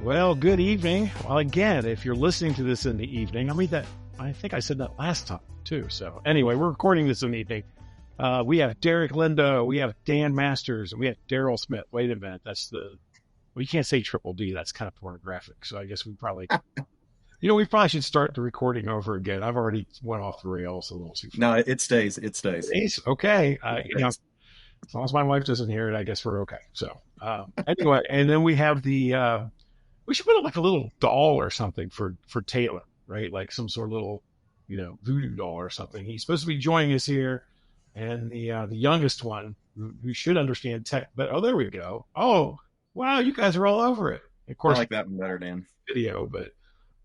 Well, good evening. Well, again, if you're listening to this in the evening, I think I said that last time too. So anyway, we're recording this in the evening. We have Derrick Lindo, we have Dan Masters, and we have Darryl Smith. Wait a minute. You can't say triple D. That's kind of pornographic. So I guess we probably should start the recording over again. I've already went off the rails a little too far. No, it stays. It stays. Okay. As long as my wife doesn't hear it, I guess we're okay. So anyway, and then we have we should put like a little doll or something for Taylor, right? Like some sort of little, voodoo doll or something. He's supposed to be joining us here. And the youngest one, who should understand tech, but there we go. Oh, wow, you guys are all over it. Of course, I like that one better, Dan. Video, but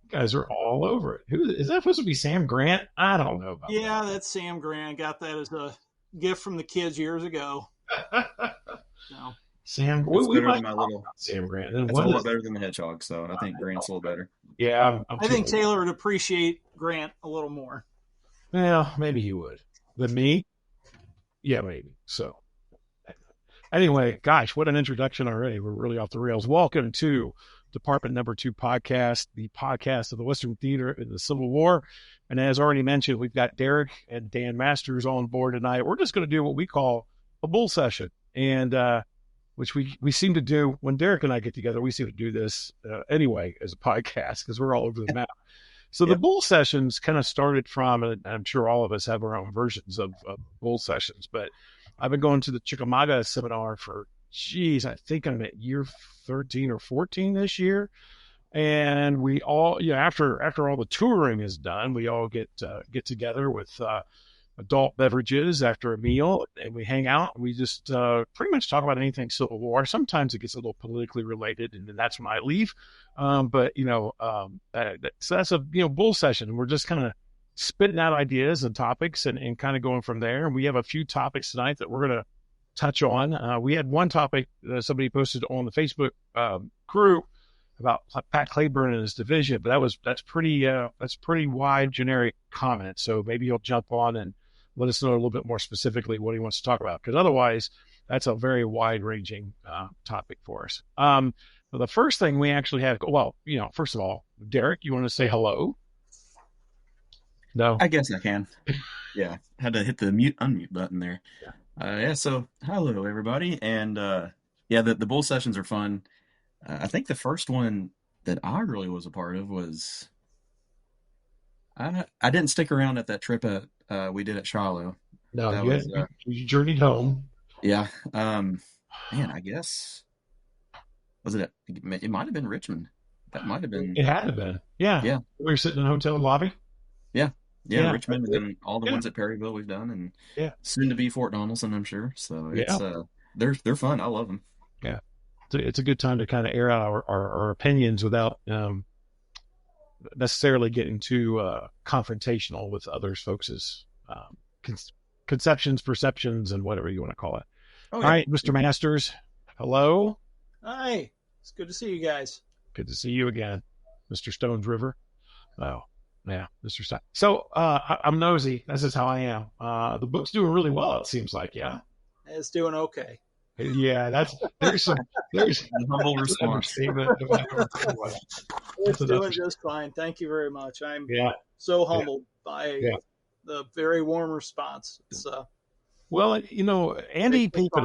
you guys are all over it. Who is that supposed to be? Sam Grant? I don't know about that. That's Sam Grant. Got that as a gift from the kids years ago. So. Sam, better than my little Sam Grant. It's a lot better than the Hedgehog, so I think Grant's a little better. Yeah, I think Taylor would appreciate Grant a little more. Well, maybe he would. Than me? Yeah, maybe. So, anyway, gosh, what an introduction already. We're really off the rails. Welcome to Department Number 2 podcast, the podcast of the Western Theater in the Civil War. And as already mentioned, we've got Derrick and Dan Masters on board tonight. We're just going to do what we call a bull session, and which we seem to do when Derrick and I get together. We seem to do this anyway as a podcast because we're all over the map. So the bull sessions kind of started from, and I'm sure all of us have our own versions of bull sessions, but I've been going to the Chickamauga seminar for, I think I'm at year 13 or 14 this year. And we all, after all the touring is done, we all get together with adult beverages after a meal, and we hang out. And we just pretty much talk about anything Civil War. Sometimes it gets a little politically related, and then that's when I leave. So that's a bull session. We're just kind of spitting out ideas and topics and kind of going from there. And we have a few topics tonight that we're going to touch on. We had one topic that somebody posted on the Facebook group about Pat Claiborne and his division, but that's pretty wide, generic comment. So maybe he'll jump on and let us know a little bit more specifically what he wants to talk about, because otherwise that's a very wide-ranging topic for us. Well, the first thing we actually have, first of all, Derrick, you want to say hello? No? I guess I can. Yeah, had to hit the unmute button there. So hello, everybody. And the bull sessions are fun. I think the first one that I really was a part of was, I didn't stick around at that trip we did at Shiloh. No, you journeyed home. Yeah. I guess, it might have been Richmond. That might have been. It had to have been. Yeah. Yeah. We were sitting in a hotel lobby. Yeah, Richmond, and then all the ones at Perryville we've done, and soon to be Fort Donelson, I'm sure. So it's they're fun. I love them. Yeah. It's a good time to kind of air out our opinions without necessarily getting too confrontational with others folks' conceptions, perceptions, and whatever you want to call it. All right, Mr. Masters, hello. Hi, it's good to see you guys. Good to see you again, Mr. Stones River. Oh, yeah, Mr. Stone. So I'm nosy. This is how I am. The book's doing really well, it seems like. Yeah, it's doing okay. Yeah, there's a humble response. It's doing just fine. Thank you very much. I'm so humbled by the very warm response. It's Andy Pape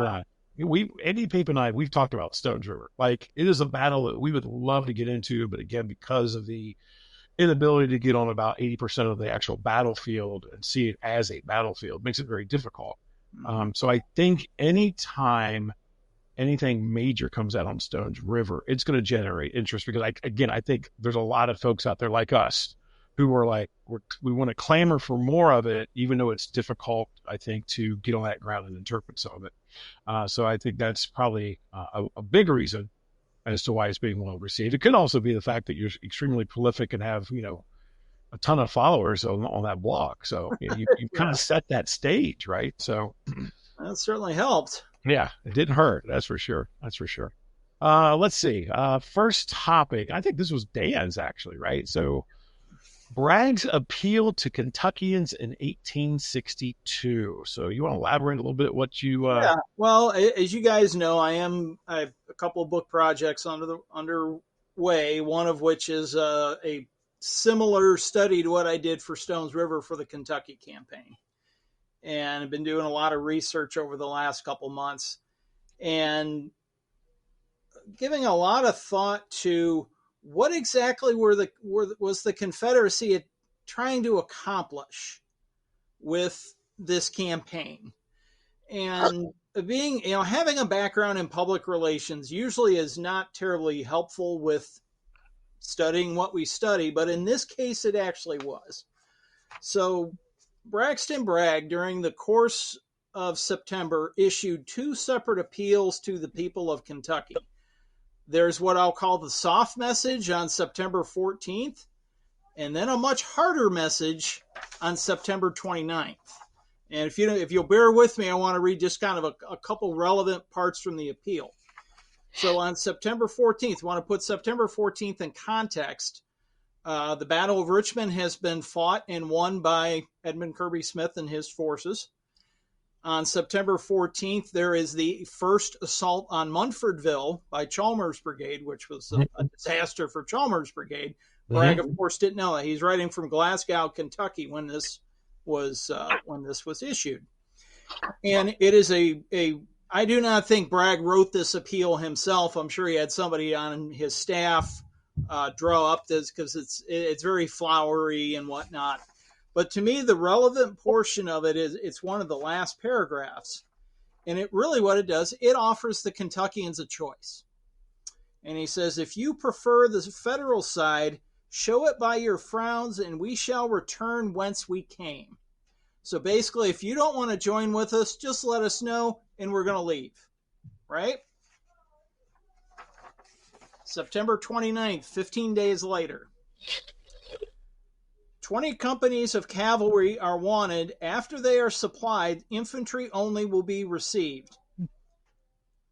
and I, we've talked about Stones River. Like, it is a battle that we would love to get into, but again, because of the inability to get on about 80% of the actual battlefield and see it as a battlefield makes it very difficult. So I think anytime anything major comes out on Stones River, it's going to generate interest, because I think there's a lot of folks out there like us who are like, we want to clamor for more of it, even though it's difficult, I think, to get on that ground and interpret some of it. So I think that's probably a big reason as to why it's being well received. It could also be the fact that you're extremely prolific and have, a ton of followers on that blog. So you kind of set that stage, right? So that certainly helped. Yeah, it didn't hurt. That's for sure. Let's see. First topic. I think this was Dan's actually, right? So Bragg's appeal to Kentuckians in 1862. So you want to elaborate a little bit what you... Yeah, well, as you guys know, I have a couple of book projects underway way, one of which is a similar study to what I did for Stones River for the Kentucky campaign. And I've been doing a lot of research over the last couple months and giving a lot of thought to what exactly was the Confederacy trying to accomplish with this campaign. And having a background in public relations usually is not terribly helpful with studying what we study, but in this case, it actually was. So Braxton Bragg, during the course of September, issued 2 separate appeals to the people of Kentucky. There's what I'll call the soft message on September 14th, and then a much harder message on September 29th. And if you'll bear with me, I want to read just kind of a couple relevant parts from the appeal. So on September 14th, I want to put September 14th in context. The Battle of Richmond has been fought and won by Edmund Kirby Smith and his forces. On September 14th, there is the first assault on Munfordville by Chalmers' Brigade, which was a disaster for Chalmers' Brigade. Bragg, of course, didn't know that. He's writing from Glasgow, Kentucky, when this was issued. And it is I do not think Bragg wrote this appeal himself. I'm sure he had somebody on his staff draw up this because it's very flowery and whatnot. But to me, the relevant portion of it is it's one of the last paragraphs. And it really what it does, it offers the Kentuckians a choice. And he says, if you prefer the federal side, show it by your frowns and we shall return whence we came. So basically, if you don't want to join with us, just let us know and we're going to leave. Right? September 29th, 15 days later. 20 companies of cavalry are wanted. After they are supplied, infantry only will be received.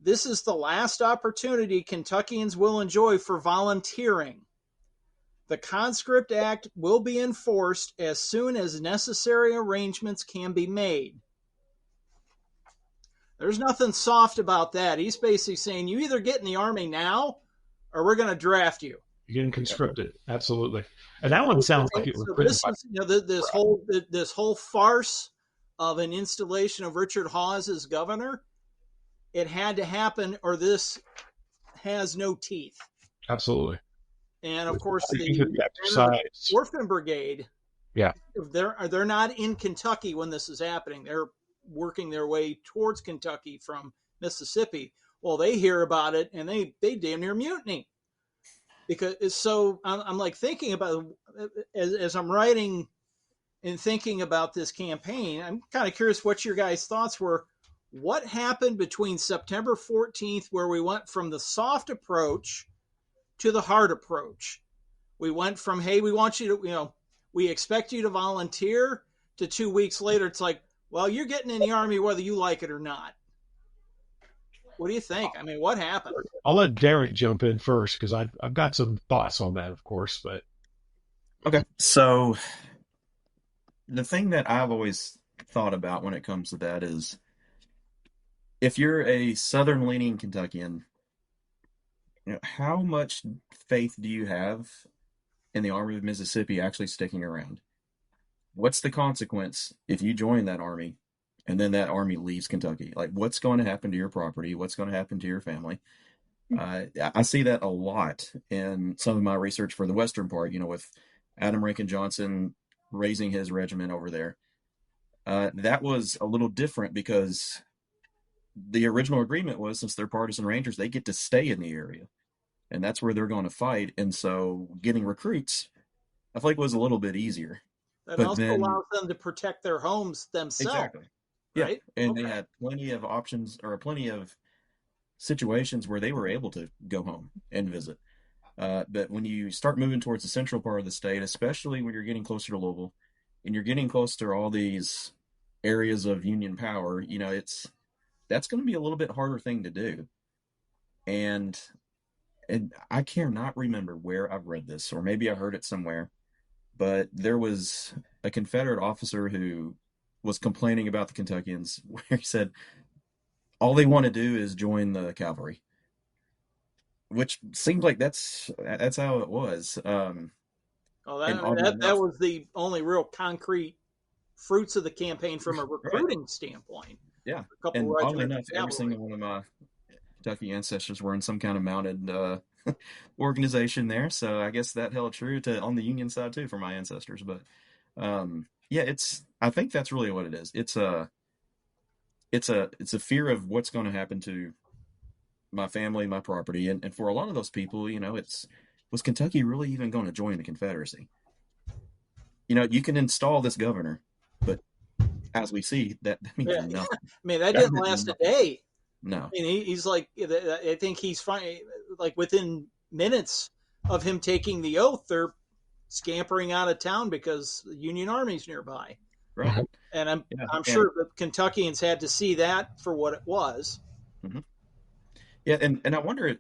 This is the last opportunity Kentuckians will enjoy for volunteering. The Conscript Act will be enforced as soon as necessary arrangements can be made. There's nothing soft about that. He's basically saying you either get in the Army now or we're going to draft you. You're getting conscripted. Absolutely. And that one sounds like it was this whole farce of an installation of Richard Hawes as governor. It had to happen or this has no teeth. Absolutely. And of course, the Orphan Brigade. Yeah. They're not in Kentucky when this is happening. They're working their way towards Kentucky from Mississippi. Well, they hear about it and they damn near mutiny. Because so I'm like thinking about as I'm writing and thinking about this campaign, I'm kind of curious what your guys' thoughts were. What happened between September 14th, where we went from the soft approach to the hard approach? We went from, hey, we want you to, we expect you to volunteer, to 2 weeks later, it's like, well, you're getting in the Army whether you like it or not. What do you think? I mean, what happened? I'll let Derrick jump in first because I've got some thoughts on that, of course. But okay, so the thing that I've always thought about when it comes to that is, if you're a Southern-leaning Kentuckian, how much faith do you have in the Army of Mississippi actually sticking around? What's the consequence if you join that army and then that army leaves Kentucky? Like, what's going to happen to your property? What's going to happen to your family? I see that a lot in some of my research for the Western part, with Adam Rankin Johnson raising his regiment over there. That was a little different because the original agreement was, since they're partisan rangers, they get to stay in the area. And that's where they're going to fight. And so getting recruits, I feel like, was a little bit easier. That also allows them to protect their homes themselves. Exactly. Right? Yeah. And they had plenty of options, or plenty of situations where they were able to go home and visit. But when you start moving towards the central part of the state, especially when you're getting closer to Louisville and you're getting close to all these areas of Union power, that's going to be a little bit harder thing to do. And I cannot remember where I've read this, or maybe I heard it somewhere, but there was a Confederate officer who was complaining about the Kentuckians, where he said all they want to do is join the cavalry. which seemed like that's how it was. Oh, And oddly that enough, was the only real concrete fruits of the campaign from a right, recruiting standpoint. yeah. A couple And oddly regiments of enough, every cavalry. single one of my Kentucky ancestors were in some kind of mounted organization there. So I guess that held true to on the Union side too for my ancestors. But yeah, I think that's really what it is. It's a fear of what's going to happen to my family, my property, and for a lot of those people, was Kentucky really even going to join the Confederacy? You can install this governor, but as we see, that means Yeah, nothing. I mean that That didn't meant last a nothing. day. No, I mean, he's like, I think he's fine. Like within minutes of him taking the oath, they're scampering out of town because the Union Army's nearby. right? And Yeah, I'm and sure the Kentuckians had to see that for what it was. mhm. Yeah, and I wonder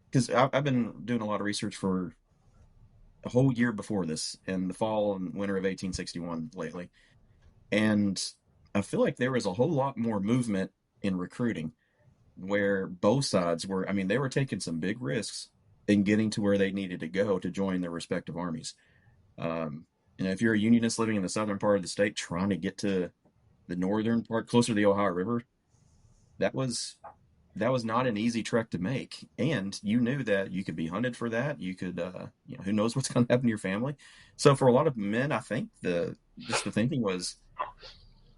because I've been doing a lot of research for a whole year before this in the fall and winter of 1861 lately, and I feel like there was a whole lot more movement in recruiting where both sides were. I mean, they were taking some big risks in getting to where they needed to go to join their respective armies. Um, if you're a Unionist living in the southern part of the state trying to get to the northern part, closer to the Ohio River, that was not an easy trek to make, and you knew that you could be hunted for that. You could, who knows what's going to happen to your family. So for a lot of men, I think the thinking was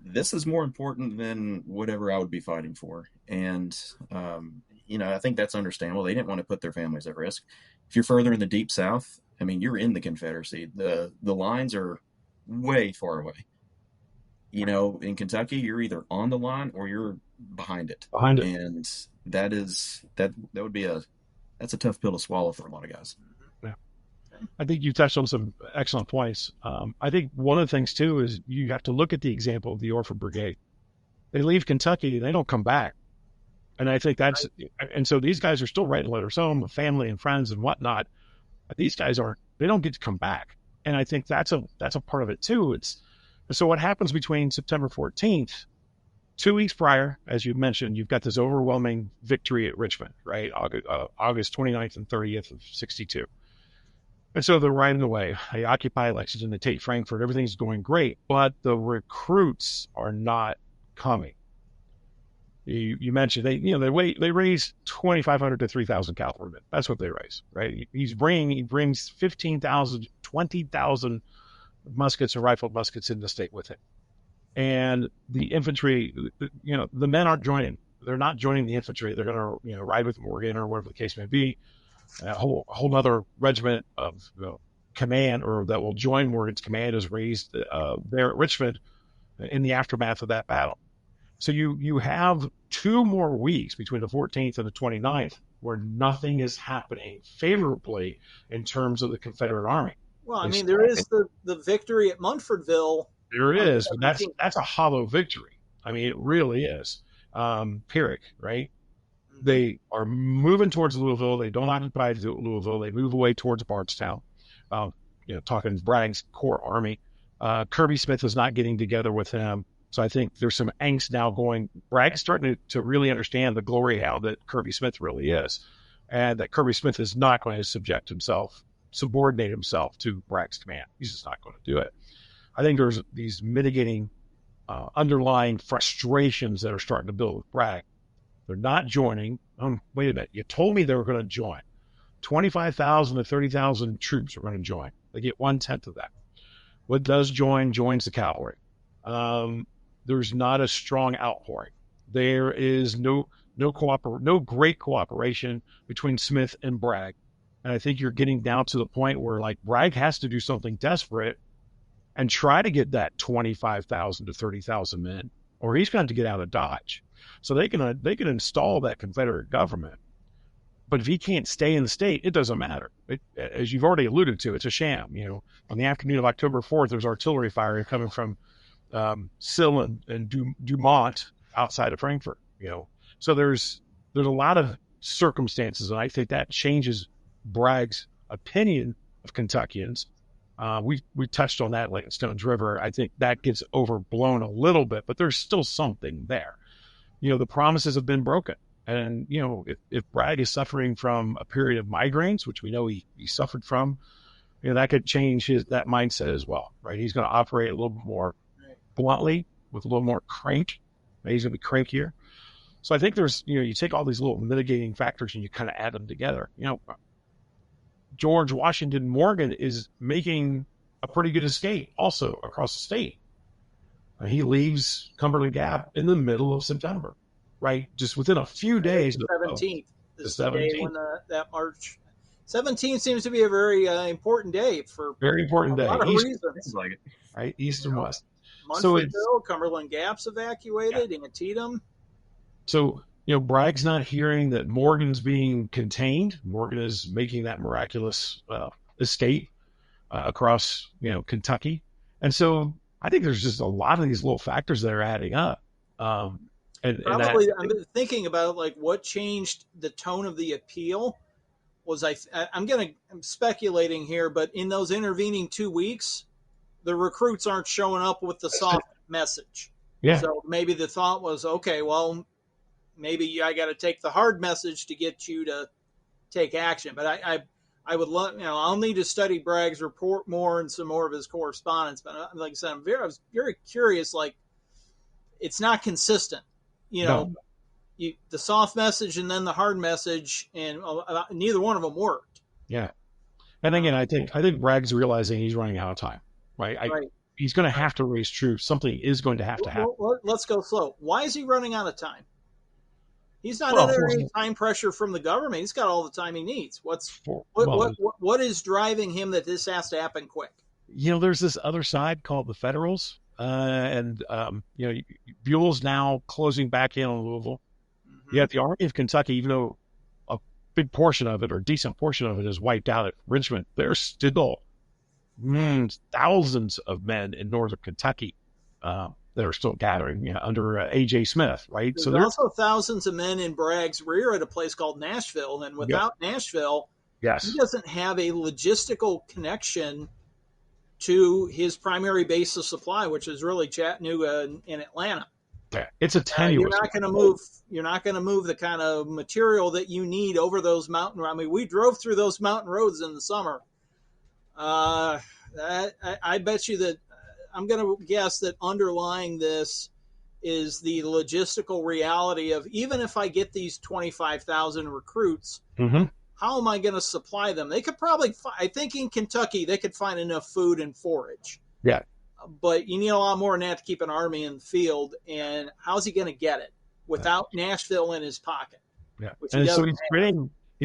this is more important than whatever I would be fighting for, and I think that's understandable. They didn't want to put their families at risk. If you're further in the deep South, I mean, you're in the Confederacy. The lines are way far away. In Kentucky, you're either on the line or you're behind it, Behind it. and that would be that's a tough pill to swallow for a lot of guys. Yeah. I think you touched on some excellent points. I think one of the things too is you have to look at the example of the Orphan Brigade. They leave Kentucky, they don't come back. And I think and so these guys are still writing letters home, family and friends and whatnot. But these guys they don't get to come back. And I think that's a part of it too. So what happens between September 14th, 2 weeks prior, as you mentioned, you've got this overwhelming victory at Richmond, right? August 29th and 30th of 62. And so they're riding away. They occupy Lexington, they take Frankfort, everything's going great, but the recruits are not coming. You mentioned they raise 2,500 to 3,000 cavalrymen. That's what they raise, right? He brings 15,000, 20,000 muskets and rifled muskets in the state with him. And the infantry, the men aren't joining. They're not joining the infantry. They're going to, ride with Morgan or whatever the case may be. A whole other regiment of command or that will join Morgan's command is raised there at Richmond in the aftermath of that battle. So you have 2 more weeks between the 14th and the 29th where nothing is happening favorably in terms of the Confederate Army. Well, I mean, there is the victory at Munfordville. There is, but that's a hollow victory. I mean, it really is. Pyrrhic, right? Mm-hmm. They are moving towards Louisville. They don't occupy Louisville. They move away towards Bardstown. Talking Bragg's core army. Kirby Smith is not getting together with him. So I think there's some angst now going. Bragg's starting to really understand the glory hell that Kirby Smith really is. And that Kirby Smith is not going to subordinate himself to Bragg's command. He's just not going to do it. I think there's these mitigating underlying frustrations that are starting to build with Bragg. They're not joining. Wait a minute. You told me they were going to join. 25,000 to 30,000 troops are going to join. They get 1/10 of that. What does joins the cavalry. There's not a strong outpouring. There is no great cooperation between Smith and Bragg. And I think you're getting down to the point where like Bragg has to do something desperate and try to get that 25,000 to 30,000 men, or he's going to get out of Dodge. So they can install that Confederate government. But if he can't stay in the state, it doesn't matter. As you've already alluded to, it's a sham. On the afternoon of October 4th, there's artillery fire coming from Sill and Dumont outside of Frankfort. So there's a lot of circumstances, and I think that changes Bragg's opinion of Kentuckians. We touched on that, like in Stones River. I think that gets overblown a little bit, but there's still something there. The promises have been broken, And, if Bragg is suffering from a period of migraines, which we know he suffered from, that could change that mindset as well, right? He's going to operate a little bit more bluntly with a little more crank. He's going to be crankier. So I think there's, you take all these little mitigating factors and you kind of add them together. George Washington Morgan is making a pretty good escape also across the state. He leaves Cumberland Gap in the middle of September, right? Just within a few days. The 17th is the 17th. day when that March. 17th seems to be a very important day for very important day. A lot of reasons. Like it. Right, east and west. Munfordville, Cumberland Gap's evacuated, Antietam. So, Bragg's not hearing that Morgan's being contained. Morgan is making that miraculous escape across, Kentucky. And so I think there's just a lot of these little factors that are adding up. I'm thinking about like what changed the tone of the appeal was I'm speculating here, but in those intervening 2 weeks, the recruits aren't showing up with the soft message. Yeah. So maybe the thought was, okay, well, maybe I got to take the hard message to get you to take action. But I would love, I'll need to study Bragg's report more and some more of his correspondence. But like I said, I was very curious. Like, it's not consistent, No. The soft message and then the hard message, and neither one of them worked. Yeah. And again, I think Bragg's realizing he's running out of time, right? He's going to have to raise troops. Something is going to have to happen. Well, let's go slow. Why is he running out of time? He's not under any time pressure from the government. He's got all the time he needs. What is driving him that this has to happen quick? There's this other side called the Federals, Buell's now closing back in on Louisville. Mm-hmm. You have the Army of Kentucky, even though a big portion of it or decent portion of it is wiped out at Richmond, there's still thousands of men in northern Kentucky that are still gathering under A.J. Smith, right? There's also thousands of men in Bragg's rear at a place called Nashville, and without Nashville, he doesn't have a logistical connection to his primary base of supply, which is really Chattanooga and Atlanta. Yeah, it's a tenuous. You're not going to move the kind of material that you need over those mountain roads. I mean, we drove through those mountain roads in the summer. I bet you that I'm going to guess that underlying this is the logistical reality of, even if I get these 25,000 recruits, how am I going to supply them? They could probably, I think in Kentucky, they could find enough food and forage. Yeah. But you need a lot more than that to keep an army in the field. And how's he going to get it without Nashville in his pocket? Yeah. And so he's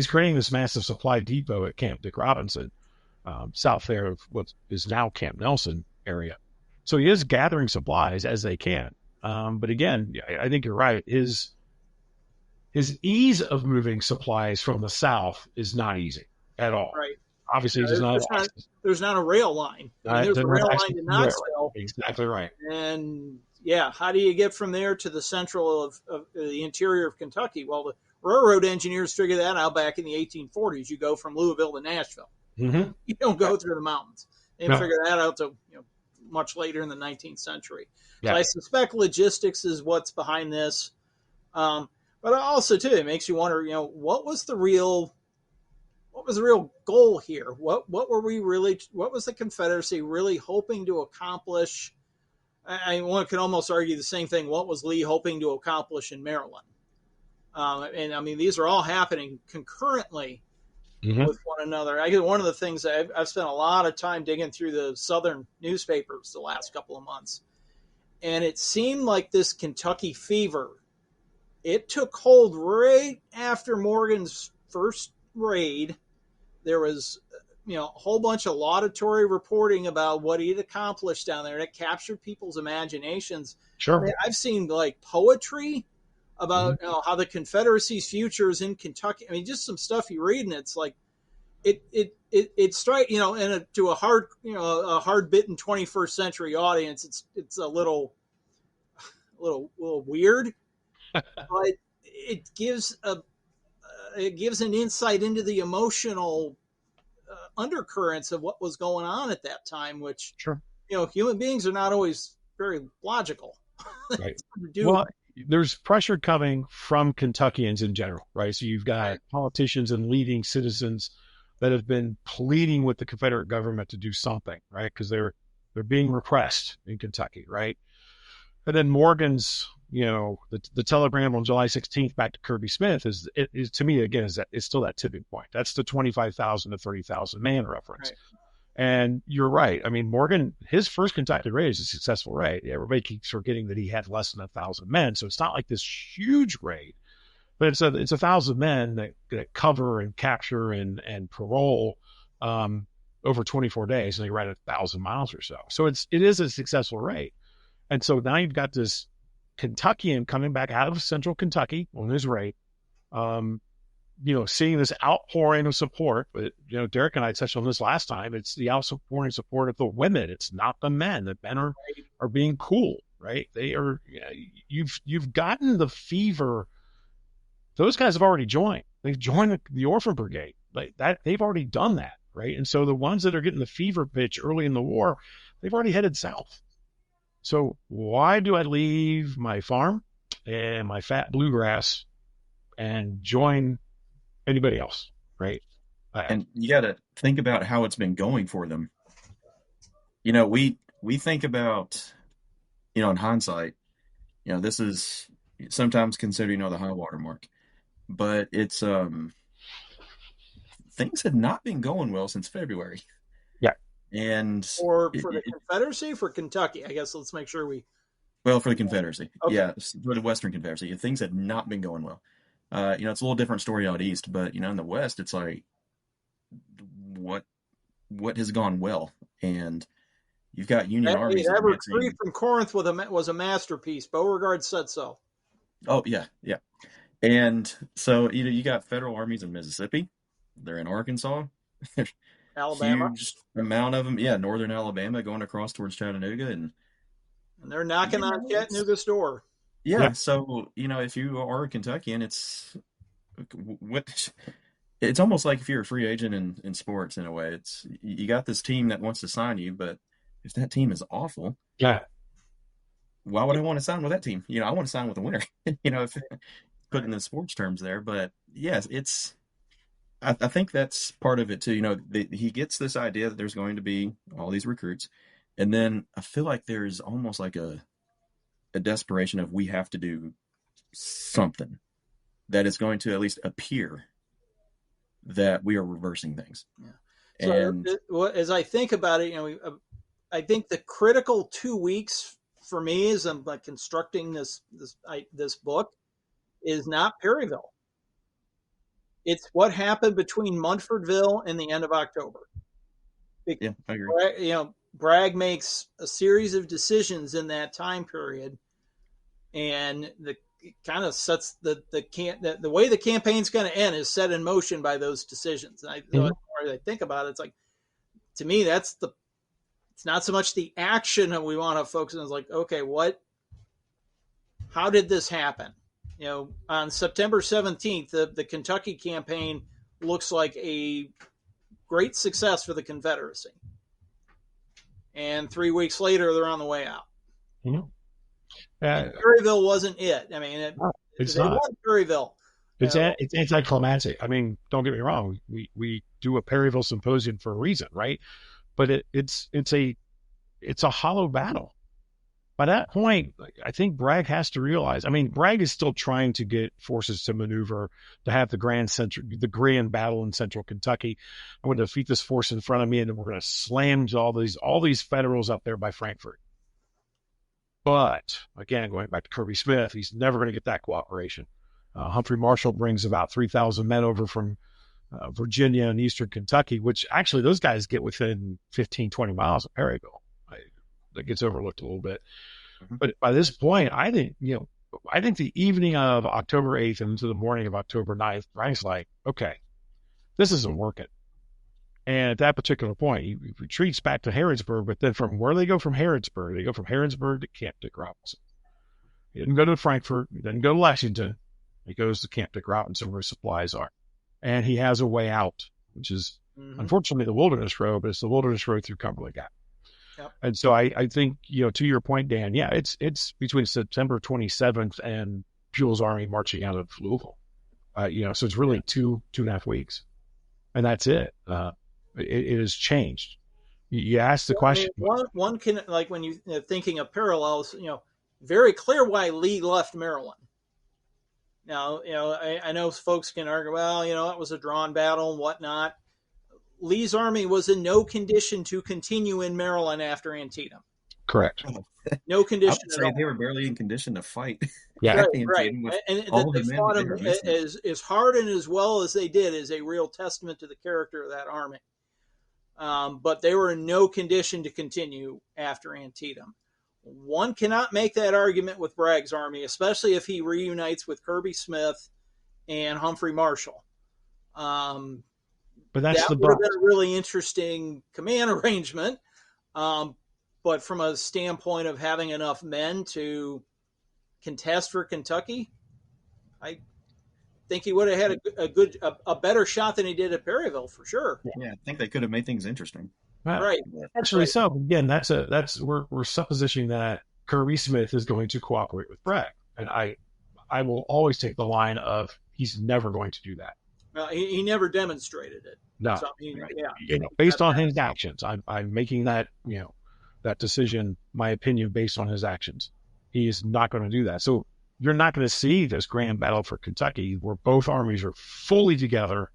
creating this massive supply depot at Camp Dick Robinson, south there of what is now Camp Nelson area. So he is gathering supplies as they can. But again, I think you're right. His ease of moving supplies from the south is not easy at all. Right. Obviously, there's not a rail line. There's a rail line to Knoxville. Exactly right. And how do you get from there to the central of the interior of Kentucky? Well, the railroad engineers figured that out back in the 1840s. You go from Louisville to Nashville. Mm-hmm. You don't go through the mountains. They didn't figure that out until much later in the 19th century. Yeah. So I suspect logistics is what's behind this. But also too, it makes you wonder, what was the real goal here? What was the Confederacy really hoping to accomplish? One could almost argue the same thing. What was Lee hoping to accomplish in Maryland? And I mean, these are all happening concurrently with one another. I guess one of the things I've spent a lot of time digging through the Southern newspapers the last couple of months, and it seemed like this Kentucky fever, it took hold right after Morgan's first raid. There was, a whole bunch of laudatory reporting about what he'd accomplished down there, and it captured people's imaginations. Sure. I mean, I've seen like poetry about how the Confederacy's future is in Kentucky. I mean, just some stuff you read, and it's like it strikes to a hard bitten 21st century audience. It's a little weird, but it gives an insight into the emotional undercurrents of what was going on at that time, which sure. Human beings are not always very logical. Right. there's pressure coming from Kentuckians in general, right? So you've got politicians and leading citizens that have been pleading with the Confederate government to do something, right? Because they're being repressed in Kentucky, right? And then Morgan's, the telegram on July 16th back to Kirby Smith is to me again is still that tipping point. That's the 25,000 to 30,000 man reference. Right. And you're right. I mean, Morgan, his first Kentucky raid is a successful raid. Everybody keeps forgetting that he had less than 1,000 men, so it's not like this huge raid, but it's 1,000 men that cover and capture and parole over 24 days, and they ride 1,000 miles or so. So it is a successful raid. And so now you've got this Kentuckian coming back out of central Kentucky on his raid, seeing this outpouring of support. But, Derrick and I touched on this last time. It's the outpouring support of the women. It's not the men. The men are being cool, right? They are, you've gotten the fever. Those guys have already joined. They've joined the Orphan Brigade. Like that, they've already done that, right? And so the ones that are getting the fever pitch early in the war, they've already headed south. So why do I leave my farm and my fat bluegrass and join anybody else, right? And you got to think about how it's been going for them. We think about, in hindsight, this is sometimes considered, the high water mark, but it's things have not been going well since February. Yeah. And for the Confederacy, for Kentucky, I guess let's make sure for the Confederacy. Okay. Yeah, for the Western Confederacy, things have not been going well. It's a little different story out east, but in the West, it's like what has gone well, and you've got Union armies. That retreat from Corinth was a masterpiece. Beauregard said so. Oh yeah, and so you got federal armies in Mississippi. They're in Arkansas. Alabama. Huge amount of them. Yeah, northern Alabama going across towards Chattanooga, and they're knocking on Chattanooga's door. Yeah, so if you are a Kentuckian, it's almost like if you're a free agent in sports in a way. It's you got this team that wants to sign you, but if that team is awful, why would I want to sign with that team? I want to sign with the winner. If put in the sports terms there, but yes, it's. I think that's part of it too. He gets this idea that there's going to be all these recruits, and then I feel like there's almost like a desperation of we have to do something that is going to at least appear that we are reversing things. Yeah. And as I think about it, I think the critical 2 weeks for me as I'm like constructing this book is not Perryville. It's what happened between Munfordville and the end of October. Yeah, I agree. Bragg makes a series of decisions in that time period, and it kind of sets the way the campaign's going to end is set in motion by those decisions. And the more I think about it, it's like, to me, it's not so much the action that we want to focus on. It's like, okay, how did this happen? On September 17th, the Kentucky campaign looks like a great success for the Confederacy. And 3 weeks later, they're on the way out. Perryville wasn't it. I mean, it's not Perryville. It's anticlimactic. I mean, don't get me wrong. We do a Perryville symposium for a reason, right? But it's a hollow battle. By that point, I think Bragg has to realize. I mean, Bragg is still trying to get forces to maneuver to have the grand battle in central Kentucky. I'm going to defeat this force in front of me, and then we're going to slam all these Federals up there by Frankfort. But again, going back to Kirby Smith, he's never going to get that cooperation. Humphrey Marshall brings about 3,000 men over from Virginia and eastern Kentucky, which actually those guys get within 15, 20 miles of Perryville. That gets overlooked a little bit. Mm-hmm. But by this point, I think the evening of October 8th and into the morning of October 9th, Bragg's like, okay, this isn't working. And at that particular point, he retreats back to Harrodsburg, but then from where they go from Harrodsburg, they go from Harrodsburg to Camp Dick Robinson. He didn't go to Frankfort. He didn't go to Lexington. He goes to Camp Dick Robinson where his supplies are. And he has a way out, which is unfortunately the Wilderness Road, but it's the Wilderness Road through Cumberland Gap. Yep. And so I think, to your point, Dan, yeah, it's between September 27th and Buell's army marching out of Louisville. So it's really 2.5 weeks, and that's it. It has changed. You asked the question. One can, like, when you thinking of parallels, very clear why Lee left Maryland. Now, I know folks can argue, well, it was a drawn battle and whatnot. Lee's army was in no condition to continue in Maryland after Antietam. Correct. No condition I would say they were barely in condition to fight. Yeah, right. And that they fought him as hard and as well as they did is a real testament to the character of that army. But they were in no condition to continue after Antietam. One cannot make that argument with Bragg's army, especially if he reunites with Kirby Smith and Humphrey Marshall. But that's that would have been a really interesting command arrangement. But from a standpoint of having enough men to contest for Kentucky, I think he would have had a better shot than he did at Perryville for sure. Yeah, I think they could have made things interesting. Right. Actually, so again, we're suppositioning that Kirby Smith is going to cooperate with Bragg, and I will always take the line of he's never going to do that. Well, he never demonstrated it. No, so, based on his actions, I'm making that that decision, my opinion, based on his actions. He is not going to do that. So you're not going to see this grand battle for Kentucky where both armies are fully together,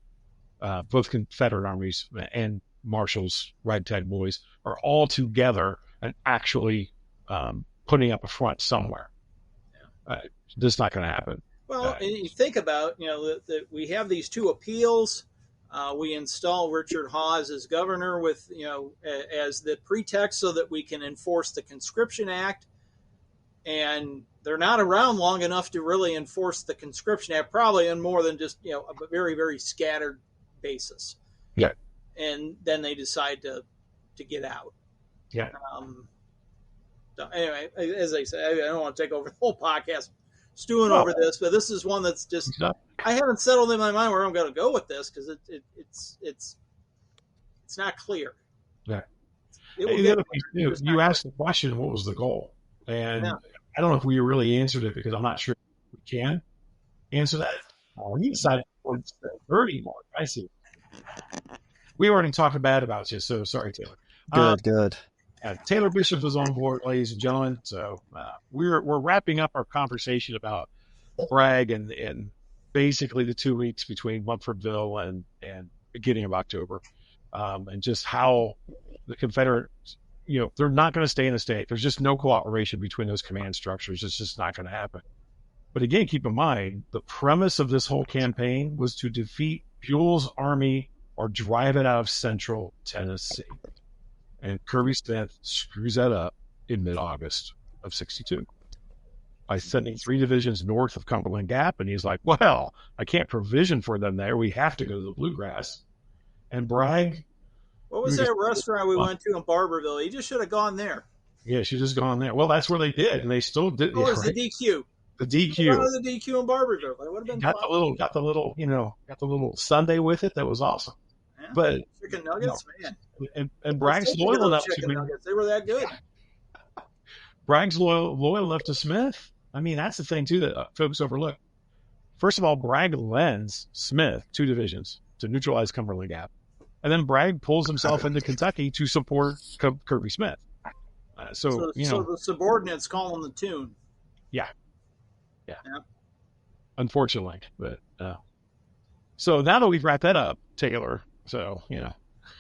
both Confederate armies and Marshall's ragtag boys are all together and actually putting up a front somewhere. That's not going to happen. Well, and you think about, that we have these two appeals. We install Richard Hawes as governor with, as the pretext so that we can enforce the Conscription Act. And they're not around long enough to really enforce the Conscription Act, probably on more than just, a very, very scattered basis. Yeah. And then they decide to get out. Yeah. So anyway, as I said, I don't want to take over the whole podcast stewing over this, but this is one that's just, I haven't settled in my mind where I'm going to go with this because it's not clear. Yeah. You asked the question, what was the goal? And I don't know if we really answered it because I'm not sure we can answer that. He decided towards the 30 mark. I see. We already talked bad about you, so sorry, Taylor. Good. Taylor Bishop is on board, ladies and gentlemen. So we're wrapping up our conversation about Bragg and basically the 2 weeks between Mumfordville and beginning of October, and just how the Confederates, they're not going to stay in the state. There's just no cooperation between those command structures. It's just not going to happen. But again, keep in mind, the premise of this whole campaign was to defeat Buell's army or drive it out of central Tennessee. And Kirby Smith screws that up in mid-August of 62 by sending 3 divisions north of Cumberland Gap. And he's like, well, I can't provision for them there. We have to go to the Bluegrass. And Bragg. What was that restaurant we went to in Barberville? He just should have gone there. Yeah, she just gone there. Well, that's where they did. And they still did. What was the DQ? The DQ. The DQ in Barberville. That would have been got the little sundae with it. That was awesome. Yeah. But chicken nuggets, man. And Bragg's loyal enough to me. They were that good. Bragg's loyal enough to Smith. I mean, that's the thing too that folks overlook. First of all, Bragg lends Smith 2 divisions to neutralize Cumberland Gap, and then Bragg pulls himself into Kentucky to support Kirby Smith. So the subordinates call him the tune. Yeah. Unfortunately, but so now that we've wrapped that up, Taylor. So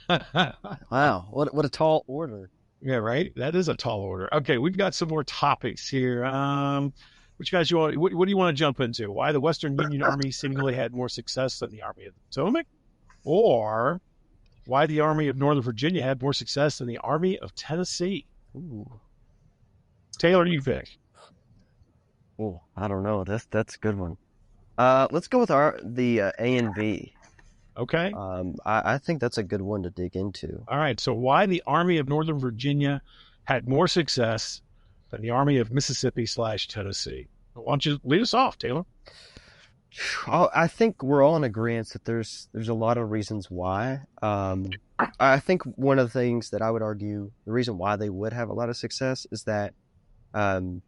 Wow, what a tall order. Yeah, right. That is a tall order. Okay, we've got some more topics here. Which guys what do you want to jump into? Why the Western Union Army seemingly had more success than the Army of the Potomac, or why the Army of Northern Virginia had more success than the Army of Tennessee? Ooh. Taylor, you pick. Oh, I don't know. That's a good one. Let's go with the A and B. Okay. I think that's a good one to dig into. All right. So why the Army of Northern Virginia had more success than the Army of Mississippi / Tennessee? Why don't you lead us off, Taylor? I think we're all in agreement that there's a lot of reasons why. I think one of the things that I would argue the reason why they would have a lot of success is that um,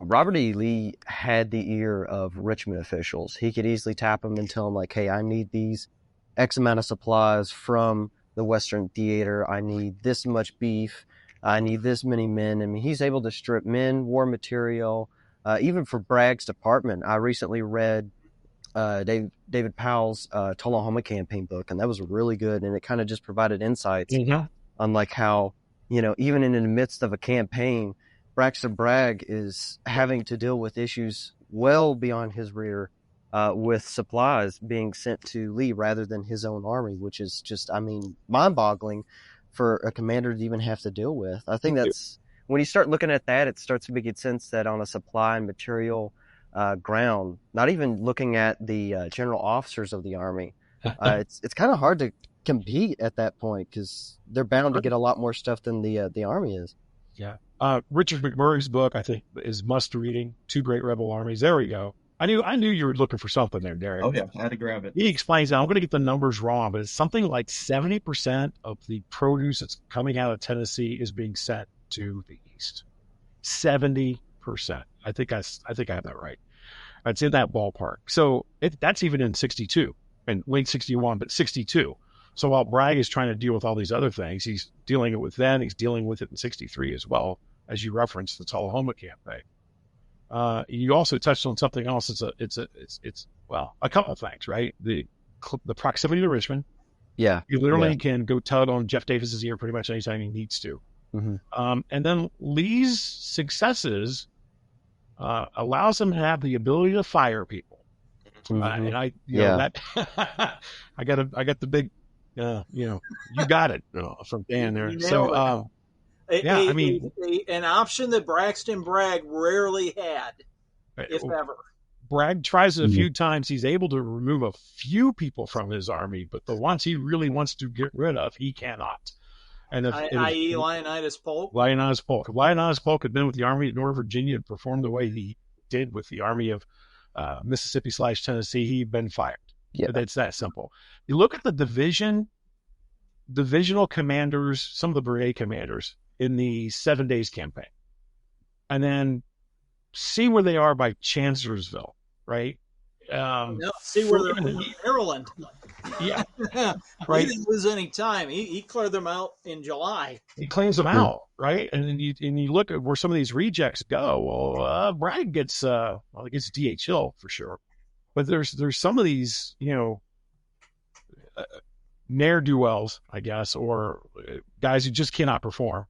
Robert E. Lee had the ear of Richmond officials. He could easily tap them and tell them like, "Hey, I need these X amount of supplies from the Western Theater. I need this much beef. I need this many men." I mean, he's able to strip men, war material, even for Bragg's department. I recently read David Powell's Tullahoma campaign book, and that was really good. And it kind of just provided insights on like how, even in the midst of a campaign, Braxton Bragg is having to deal with issues well beyond his rear, with supplies being sent to Lee rather than his own army, which is just, I mean, mind-boggling for a commander to even have to deal with. I think that's when you start looking at that, it starts making sense that on a supply and material ground, not even looking at the general officers of the army, it's kind of hard to compete at that point because they're bound to get a lot more stuff than the army is. Yeah. Richard McMurray's book, I think, is must reading. Two Great Rebel Armies. There we go. I knew you were looking for something there, Derrick. Oh yeah, I had to grab it. He explains that. I'm going to get the numbers wrong, but it's something like 70% of the produce that's coming out of Tennessee is being sent to the east. 70%. I think I have that right. It's in that ballpark. So that's even in 62 and late 61, but 62. So while Bragg is trying to deal with all these other things, he's dealing it with then. He's dealing with it in 63 as well, as you referenced the Tullahoma campaign. You also touched on something else. It's a couple of things, right? The proximity to Richmond. Yeah. You literally can go tug on Jeff Davis's ear pretty much anytime he needs to. Mm-hmm. And then Lee's successes allows him to have the ability to fire people. Mm-hmm. And that I got the big, you got it from Dan there. So, an option that Braxton Bragg rarely had, if ever. Bragg tries it a few times. He's able to remove a few people from his army, but the ones he really wants to get rid of, he cannot. And i.e. Leonidas Polk. Leonidas Polk. If Leonidas Polk had been with the Army of Northern Virginia and performed the way he did with the Army of Mississippi/Tennessee, he'd been fired. Yeah. It's that simple. You look at the divisional commanders, some of the brigade commanders in the 7 Days campaign, and then see where they are by Chancellorsville, right? See where they're in Maryland. Yeah, right. He didn't lose any time. He cleared them out in July. He cleans them out, right? And then you look at where some of these rejects go. Well, Bragg gets he gets DHL for sure, but there's some of these ne'er-do-wells, I guess, or guys who just cannot perform,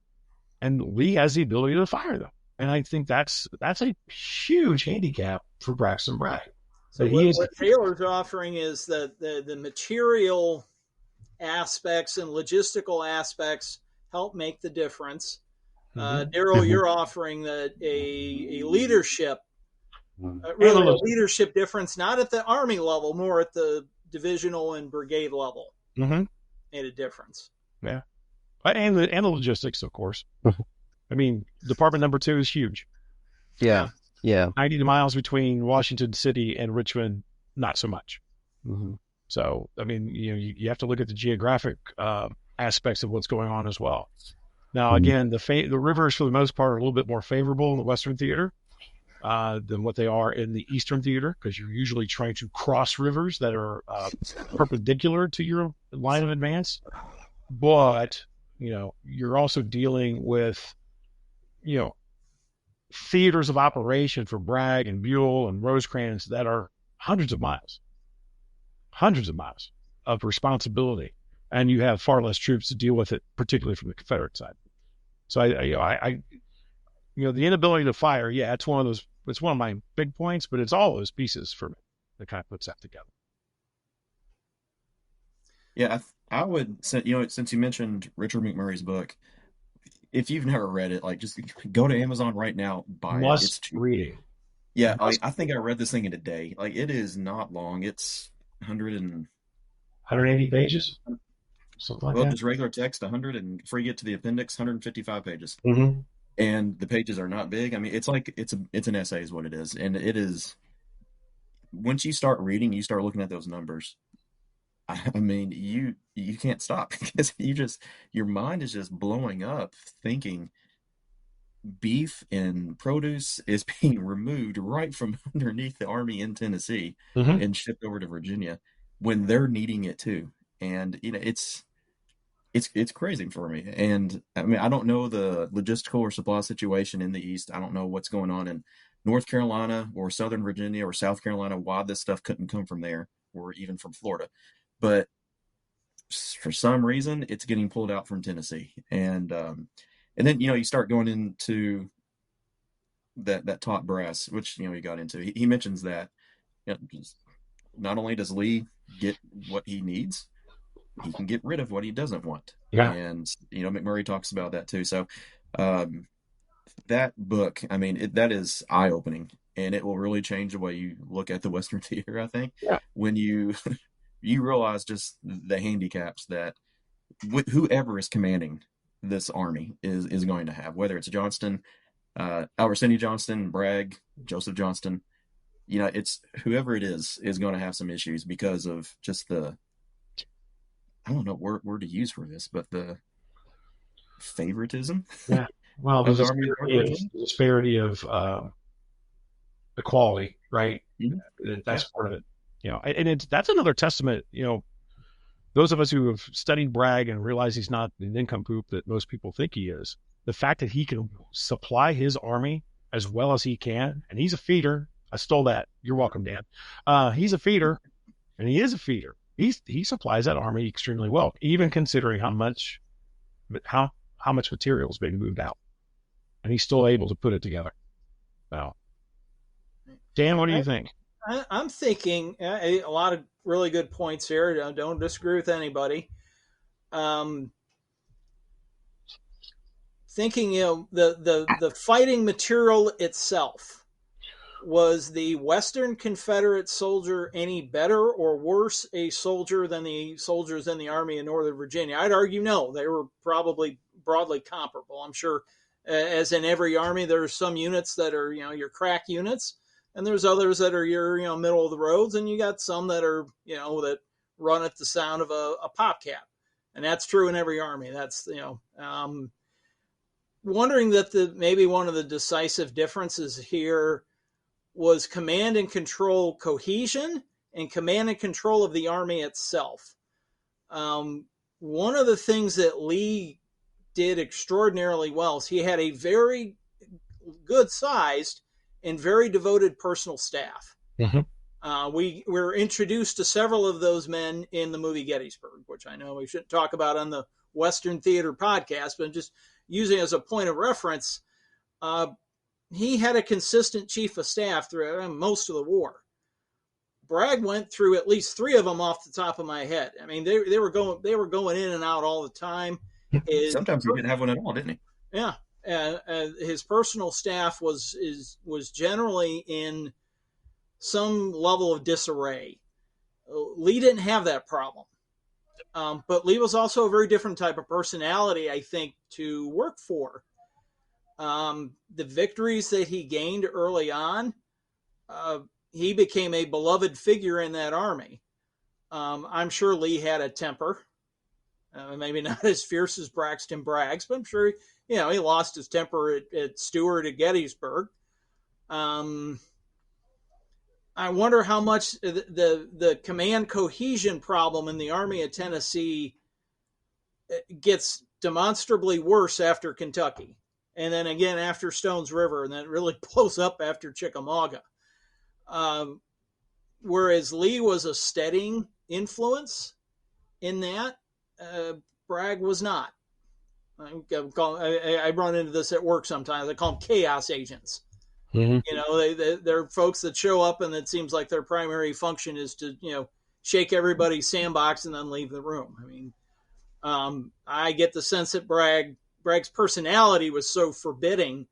and Lee has the ability to fire them. And I think that's a huge handicap for Braxton Bragg. So what Taylor's offering is the material aspects and logistical aspects help make the difference. Darryl, you're offering that a leadership, really a leadership difference, not at the Army level, more at the divisional and brigade level, made a difference. Yeah, and the logistics, of course. I mean, Department Number 2 is huge. Yeah. 90 miles between Washington City and Richmond, not so much. So, I mean, you have to look at the geographic aspects of what's going on as well. Now, again, the rivers, for the most part, are a little bit more favorable in the Western Theater than what they are in the Eastern Theater, because you're usually trying to cross rivers that are perpendicular to your line of advance. But, you're also dealing with, theaters of operation for Bragg and Buell and Rosecrans that are hundreds of miles of responsibility, and you have far less troops to deal with it, particularly from the Confederate side. So the inability to fire, it's one of my big points, but it's all those pieces for me that kind of puts that together. Yeah, I would say, since you mentioned Richard McMurray's book, if you've never read it, just go to Amazon right now, buy it. It's reading. Yeah, I think I read this thing in a day. It is not long. It's 180 pages, something like that. Just regular text, 100, and before you get to the appendix, 155 pages. And the pages are not big. I mean, it's an essay is what it is, and it is. once you start reading, you start looking at those numbers. I mean, you can't stop because your mind is just blowing up thinking beef and produce is being removed right from underneath the army in Tennessee Mm-hmm. and shipped over to Virginia when they're needing it too. And it's crazy for me. And I mean, I don't know the logistical or supply situation in the East. I don't know what's going on in North Carolina or Southern Virginia or South Carolina, why this stuff couldn't come from there or even from Florida. But for some reason, it's getting pulled out from Tennessee. And then, you start going into that top brass, which, he got into. He mentions that not only does Lee get what he needs, he can get rid of what he doesn't want. Yeah. And, McMurray talks about that too. So that book, I mean, that is eye-opening, and it will really change the way you look at the Western theater, I think, when you realize just the handicaps that whoever is commanding this army is going to have, whether it's Johnston, Albert Johnston, Bragg, Joseph Johnston. It's whoever it is going to have some issues because of just I don't know what word to use for this, but the favoritism. Yeah. Well, the disparity of equality, right? Mm-hmm. That's part of it. And that's another testament, those of us who have studied Bragg and realize he's not the nincompoop that most people think he is, the fact that he can supply his army as well as he can, and he's a feeder. I stole that. You're welcome, Dan. He's a feeder, and he is a feeder. He supplies that army extremely well, even considering how much material is being moved out, and he's still able to put it together. Wow. Dan, what do you think? I'm thinking a lot of really good points here. Don't disagree with anybody. Thinking, the fighting material itself, was the Western Confederate soldier any better or worse a soldier than the soldiers in the Army in Northern Virginia? I'd argue no. They were probably broadly comparable. I'm sure, as in every army, there's some units that are, your crack units, and there's others that are your, middle of the roads, and you got some that are, that run at the sound of a pop cap. And that's true in every army. That's, wondering that maybe one of the decisive differences here was command and control cohesion and command and control of the army itself. One of the things that Lee did extraordinarily well is he had a very good sized and very devoted personal staff. Mm-hmm. We were introduced to several of those men in the movie Gettysburg, which I know we shouldn't talk about on the Western Theater podcast, but just using as a point of reference, he had a consistent chief of staff throughout most of the war. Bragg went through at least 3 of them off the top of my head. I mean, they were going in and out all the time. Sometimes he didn't have one at all, didn't he? Yeah, his personal staff was generally in some level of disarray. Lee didn't have that problem, but Lee was also a very different type of personality, I think, to work for. The victories that he gained early on, he became a beloved figure in that army. I'm sure Lee had a temper, maybe not as fierce as Braxton Bragg's, but I'm sure, he lost his temper at Stewart at Gettysburg. I wonder how much the command cohesion problem in the Army of Tennessee gets demonstrably worse after Kentucky. And then again after Stones River, and then it really blows up after Chickamauga. Whereas Lee was a steadying influence in that, Bragg was not. I run into this at work sometimes. I call them chaos agents. Mm-hmm. They're folks that show up and it seems like their primary function is to, shake everybody's sandbox and then leave the room. I mean, I get the sense that Bragg's personality was so forbidding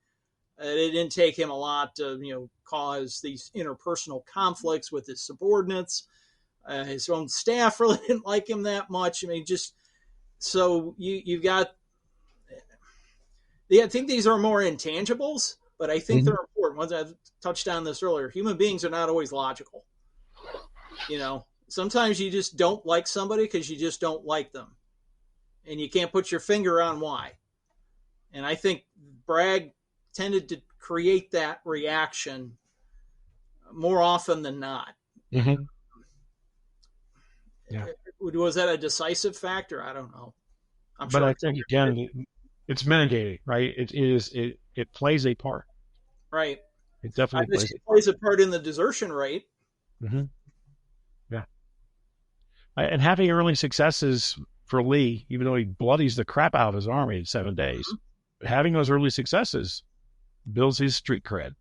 that it didn't take him a lot to, cause these interpersonal conflicts with his subordinates. His own staff really didn't like him that much. I mean, just so you've got, I think these are more intangibles, but I think they're important. Once I've touched on this earlier, human beings are not always logical. Sometimes you just don't like somebody because you just don't like them. And you can't put your finger on why. And I think Bragg tended to create that reaction more often than not. Mm-hmm. Yeah. Was that a decisive factor? I don't know. But I think, again, it's mitigating, right? It plays a part. Right. It definitely plays a part in the desertion rate. Mm-hmm. Yeah. And having early successes for Lee, even though he bloodies the crap out of his army in 7 days, having those early successes builds his street cred,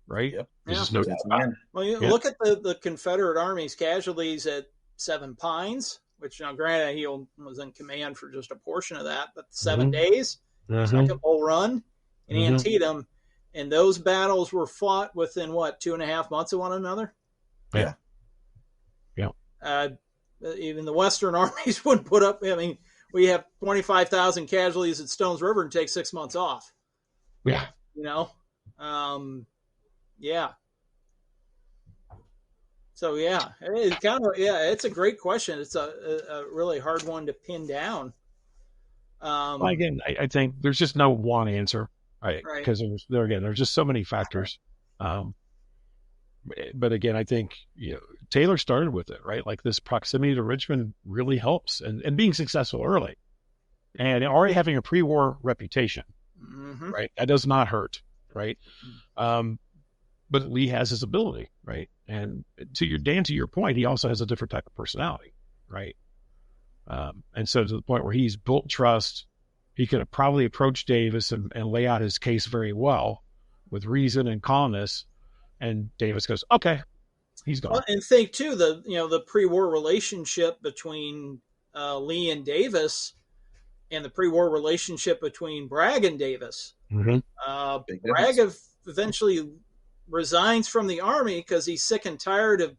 right? Yep. There's no doubt about it. Well, look at the Confederate Army's casualties at Seven Pines, which now granted he was in command for just a portion of that, but 7 days, second Bull Run, and Antietam, and those battles were fought within 2.5 months of one another. Yeah. Even the Western armies wouldn't put up. I mean, we have 25,000 casualties at Stones River and take 6 months off. Yeah. Yeah. So it's a great question. It's a really hard one to pin down. Again, I think there's just no one answer, right? Because there's just so many factors. But again, I think Taylor started with it, right? Like this proximity to Richmond really helps, and being successful early, and already having a pre-war reputation, right? That does not hurt, right? But Lee has his ability, right? And to your point, he also has a different type of personality, right? And so to the point where he's built trust, he could probably approach Davis and lay out his case very well with reason and calmness. And Davis goes, okay, he's gone. Well, and think too, the pre-war relationship between Lee and Davis, and the pre-war relationship between Bragg and Davis. Bragg eventually resigns from the Army because he's sick and tired of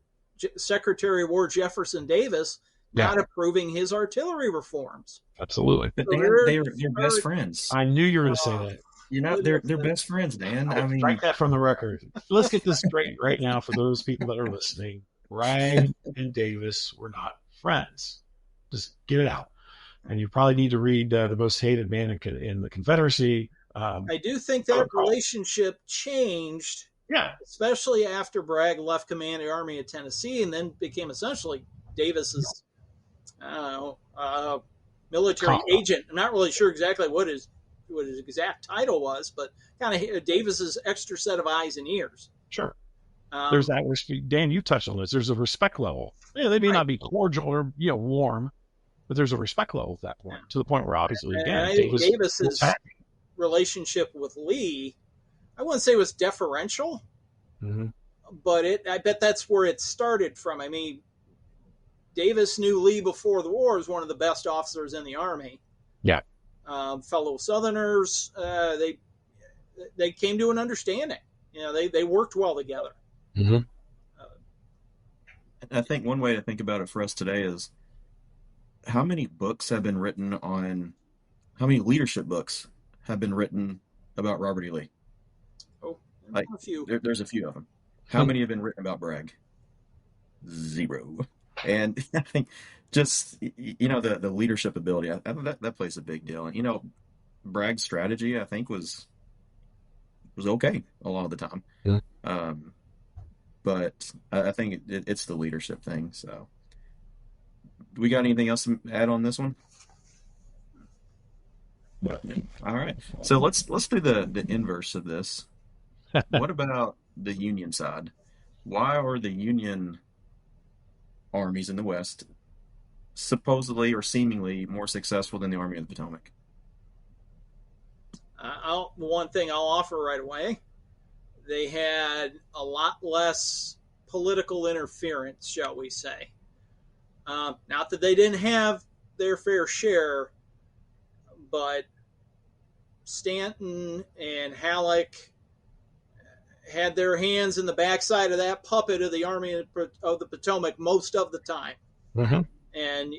Secretary of War Jefferson Davis not approving his artillery reforms. Absolutely. But they're best friends. I knew you were going to say that. They're best friends, man. I mean, strike that from the record. Let's get this straight right now for those people that are listening. Bragg and Davis were not friends. Just get it out. And you probably need to read The Most Hated Man in the Confederacy. I do think that relationship changed, especially after Bragg left command of the Army of Tennessee and then became essentially Davis's, military agent. I'm not really sure exactly what his exact title was, but kind of Davis's extra set of eyes and ears. Sure. There's that. Dan, you touched on this. There's a respect level. They may not be cordial or warm, but there's a respect level at that point, to the point where obviously again, Davis's relationship with Lee, I wouldn't say it was deferential, but I bet that's where it started from. I mean, Davis knew Lee before the war as one of the best officers in the Army. Yeah. Fellow Southerners, they came to an understanding. They worked well together. I think one way to think about it for us today is how many leadership books have been written about Robert E. Lee? A few. There's a few of them. How many have been written about Bragg? 0. And I think just, the leadership ability, that plays a big deal. And, Bragg's strategy, I think, was okay a lot of the time. Yeah. But I think it's the leadership thing. So, do we got anything else to add on this one? All right. So let's do the inverse of this. What about the Union side? Why are the Union armies in the West supposedly or seemingly more successful than the Army of the Potomac? One thing I'll offer right away, they had a lot less political interference, shall we say. Not that they didn't have their fair share, but Stanton and Halleck had their hands in the backside of that puppet of the Army of the Potomac most of the time. And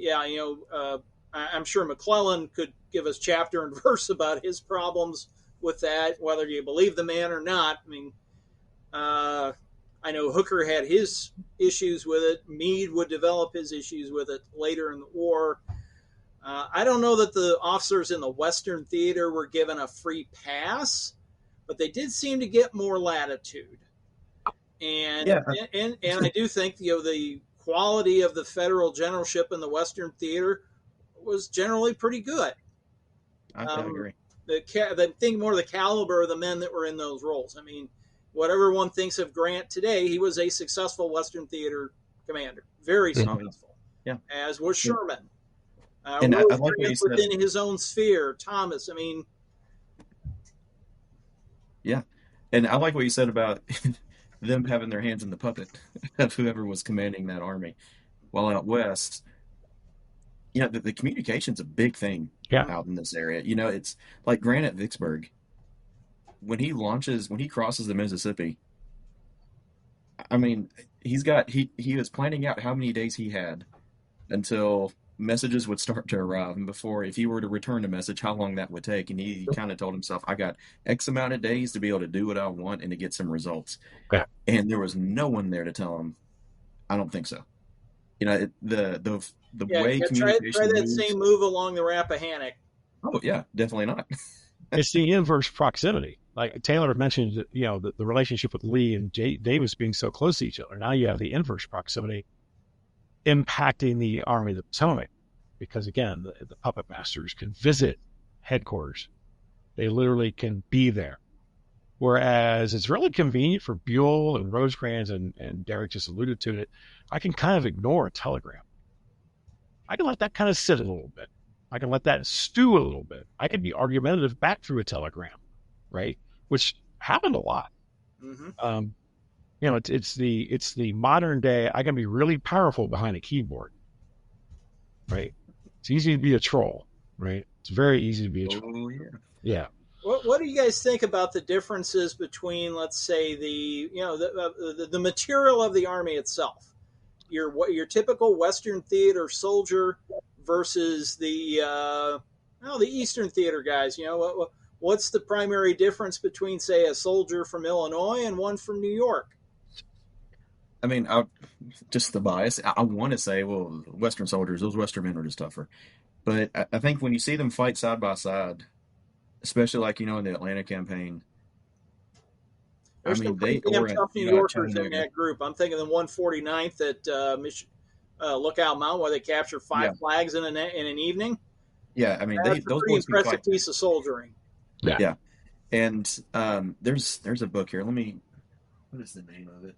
I'm sure McClellan could give us chapter and verse about his problems with that, whether you believe the man or not. I mean, I know Hooker had his issues with it. Meade would develop his issues with it later in the war. I don't know that the officers in the Western Theater were given a free pass, but they did seem to get more latitude. And Yeah. and I do think the quality of the federal generalship in the Western Theater was generally pretty good. I agree. The think more of the caliber of the men that were in those roles. I mean, whatever one thinks of Grant today, he was a successful Western Theater commander, very successful. Yeah, as was Sherman. And I like what you said within his own sphere. Thomas, I mean, yeah, and I like what you said about them having their hands in the puppet of whoever was commanding that army. While out west, the communication's a big thing out in this area. It's like Grant at Vicksburg. When he crosses the Mississippi, I mean, he was planning out how many days he had until messages would start to arrive, and before, if he were to return a message, how long that would take. And he kind of told himself, I got X amount of days to be able to do what I want and to get some results. Okay. And there was no one there to tell him, I don't think so. The way communication try that moves, same move along the Rappahannock. Oh yeah, definitely not. It's the inverse proximity. Like Taylor mentioned, the relationship with Lee and Davis being so close to each other. Now you have the inverse proximity impacting the Army of the Potomac, because again, the puppet masters can visit headquarters. They literally can be there. Whereas it's really convenient for Buell and Rosecrans, and Derrick just alluded to it, I can kind of ignore a telegram. I can let that kind of sit a little bit. I can let that stew a little bit. I can be argumentative back through a telegram, right? Which happened a lot. Mm-hmm. It's the modern day. I can be really powerful behind a keyboard, right? It's easy to be a troll, right? It's very easy to be a troll. Oh yeah. Yeah. What do you guys think about the differences between, let's say, the material of the Army itself? Your typical Western Theater soldier versus the Eastern Theater guys. What's the primary difference between, say, a soldier from Illinois and one from New York? I mean, just the bias. I want to say, well, Western soldiers, those Western men are just tougher. But I think when you see them fight side by side, especially like, in the Atlanta campaign, There's some pretty damn tough New Yorkers in that group. I'm thinking the 149th at Lookout Mountain, where they captured 5 flags in an evening. Yeah, I mean, that's those a pretty impressive piece of soldiering. Yeah. And there's a book here. What is the name of it?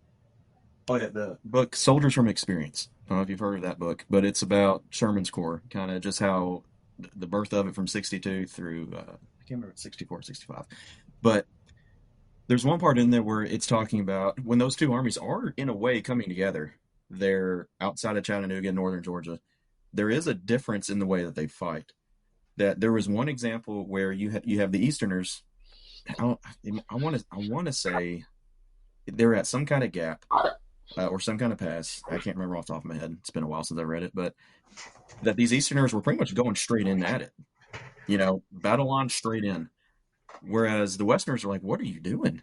Oh yeah, the book Soldiers from Experience. I don't know if you've heard of that book, but it's about Sherman's Corps, kind of just how the birth of it from 62 through, I can't remember, 64, 65. But there's one part in there where it's talking about when those two armies are, in a way, coming together. They're outside of Chattanooga, northern Georgia. There is a difference in the way that they fight. That there was one example where you have the Easterners. I want to say they're at some kind of gap or some kind of pass. I can't remember off the top of my head. It's been a while since I read it, but that these Easterners were pretty much going straight in at it. Battle line straight in. Whereas the Westerners are like, what are you doing?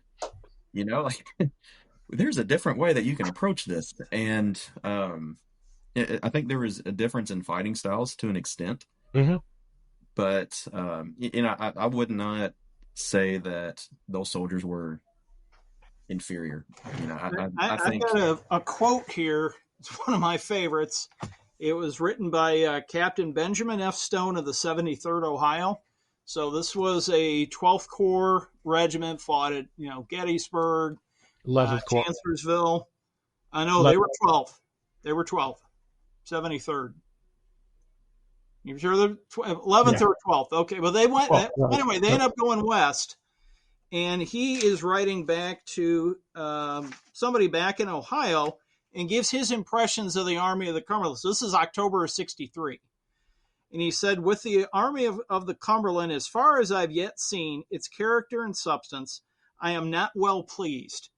There's a different way that you can approach this. And I think there was a difference in fighting styles to an extent. Mm-hmm. But, I would not say that those soldiers were inferior. I think I got a quote here. It's one of my favorites. It was written by Captain Benjamin F. Stone of the 73rd Ohio. So this was a 12th Corps regiment, fought at Gettysburg, 11th Corps, Chancellorsville. I know they were 12. They were 12. 73rd. You sure they're 11th or 12th? Okay, well they went anyway. They ended up going west, and he is writing back to somebody back in Ohio and gives his impressions of the Army of the Cumberland. So this is October of '63. And he said, with the Army of the Cumberland, as far as I've yet seen, its character and substance, I am not well pleased.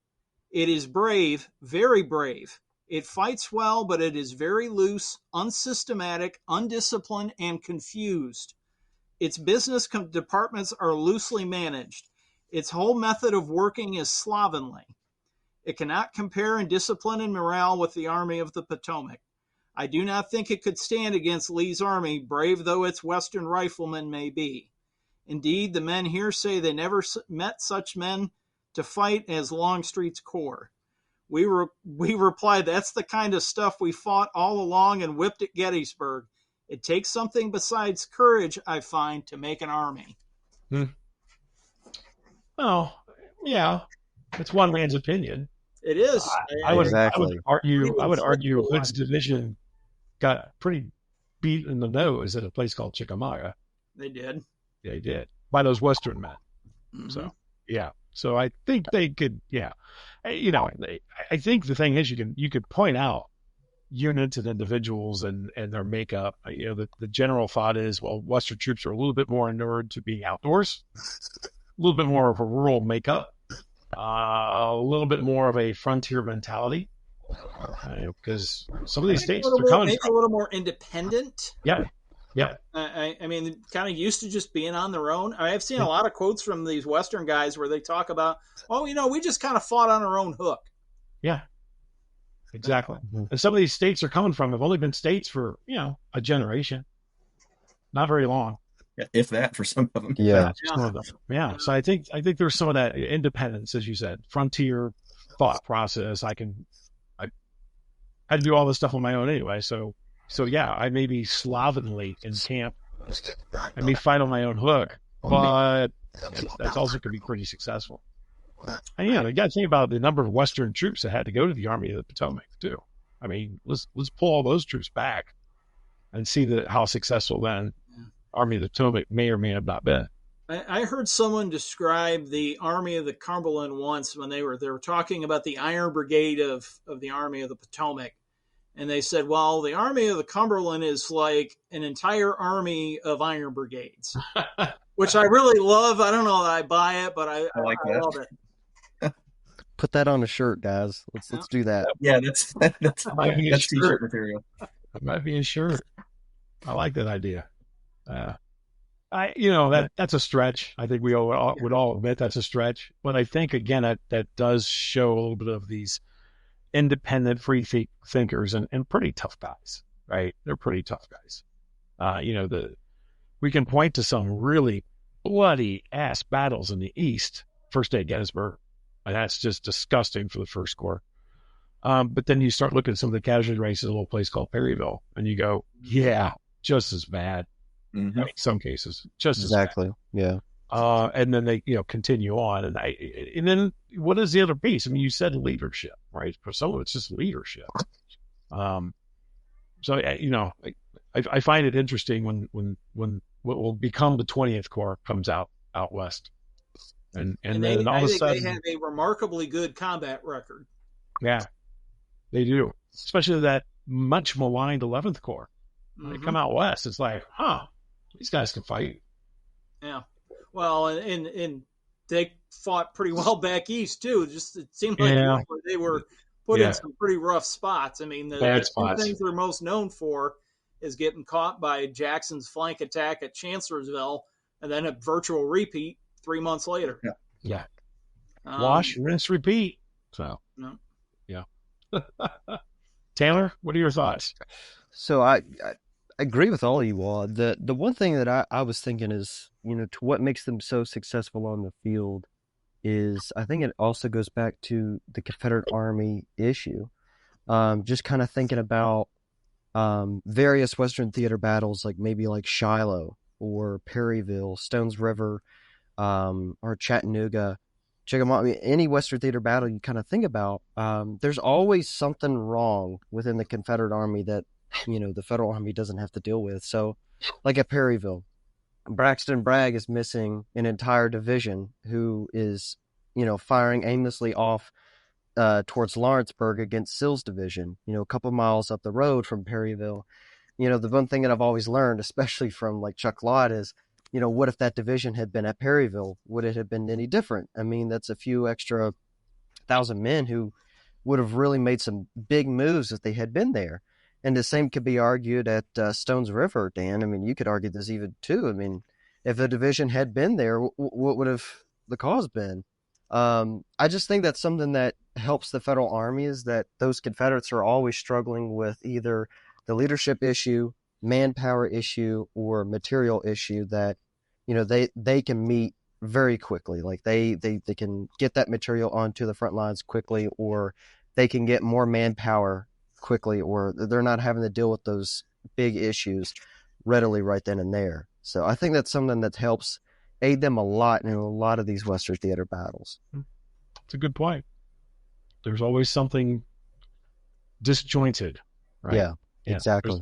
It is brave, very brave. It fights well, but it is very loose, unsystematic, undisciplined, and confused. Its business departments are loosely managed. Its whole method of working is slovenly. It cannot compare in discipline and morale with the Army of the Potomac. I do not think it could stand against Lee's army, brave though its Western riflemen may be. Indeed, the men here say they never met such men to fight as Longstreet's corps. We replied, that's the kind of stuff we fought all along and whipped at Gettysburg. It takes something besides courage, I find, to make an army. Oh, yeah, it's one man's opinion. It is. I would argue Exactly. Hood's division got pretty beat in the nose at a place called Chickamauga. They did. They did by those Western men. Mm-hmm. So yeah. So I think they could. Yeah. I think the thing is you could point out units and individuals and their makeup. The general thought is, well, Western troops are a little bit more inured to being outdoors, a little bit more of a rural makeup, a little bit more of a frontier mentality. Because some of these states are coming a little more independent. Yeah. I mean, kind of used to just being on their own. I've seen a lot of quotes from these Western guys where they talk about, we just kind of fought on our own hook. Yeah, exactly. Mm-hmm. And some of these states are coming from have only been states for, a generation. Not very long. Yeah, if that, for some of them. Yeah. Some of them. Yeah. So I think there's some of that independence, as you said, frontier thought process. I had to do all this stuff on my own anyway. So yeah, I may be slovenly in camp. I may fight on my own hook, but that's also could be pretty successful. And you got to think about the number of Western troops that had to go to the Army of the Potomac too. I mean, let's pull all those troops back and see how successful then Army of the Potomac may or may have not been. I heard someone describe the Army of the Cumberland once when they were talking about the Iron Brigade of the Army of the Potomac. And they said, well, the Army of the Cumberland is like an entire army of Iron Brigades, which I really love. I don't know that I buy it, but I like I that. love it. Put that on a shirt, guys. Let's do that. Yeah, that's t-shirt material. That might be a shirt. I like that idea. That's a stretch. I think we would all admit that's a stretch. But I think, again, that does show a little bit of these independent, free thinkers and pretty tough guys, right? They're pretty tough guys. We can point to some really bloody ass battles in the East, first day at Gettysburg. And that's just disgusting for the First Corps. But then you start looking at some of the casualty races, a little place called Perryville, and you go, yeah, just as bad. Mm-hmm. I mean, some cases, just exactly. as bad. Yeah. And then they, continue on. And then what is the other piece? I mean, you said leadership, right? For some of it's just leadership. So, I find it interesting when what will become the 20th Corps comes out west. And then all of a sudden they have a remarkably good combat record. Yeah, they do. Especially that much maligned 11th Corps. When they come out west, it's like, these guys can fight. Yeah. Well, and they fought pretty well back east too. Just it seemed like they were put in some pretty rough spots. I mean, the two things they're most known for is getting caught by Jackson's flank attack at Chancellorsville, and then a virtual repeat 3 months later. Yeah. Wash, rinse, repeat. So, yeah. Taylor, what are your thoughts? So I agree with all of you all. The one thing that I was thinking is, to what makes them so successful on the field is I think it also goes back to the Confederate Army issue. Just kind of thinking about various Western theater battles, like Shiloh or Perryville, Stones River, or Chattanooga, Chickamauga. I mean, any Western theater battle you kind of think about, there's always something wrong within the Confederate Army that the Federal Army doesn't have to deal with. So, like at Perryville, Braxton Bragg is missing an entire division who is, firing aimlessly off towards Lawrenceburg against Sill's division, a couple miles up the road from Perryville. The one thing that I've always learned, especially from Chuck Lott, is, what if that division had been at Perryville? Would it have been any different? I mean, that's a few extra 1,000 men who would have really made some big moves if they had been there. And the same could be argued at Stones River, Dan. I mean, you could argue this even too. I mean, if the division had been there, what would have the cause been? I just think that's something that helps the Federal Army is that those Confederates are always struggling with either the leadership issue, manpower issue, or material issue that, they can meet very quickly. Like they can get that material onto the front lines quickly, or they can get more manpower quickly, or they're not having to deal with those big issues readily right then and there. So I think that's something that helps aid them a lot in a lot of these Western theater battles. It's a good point. There's always something disjointed, right? Yeah, exactly.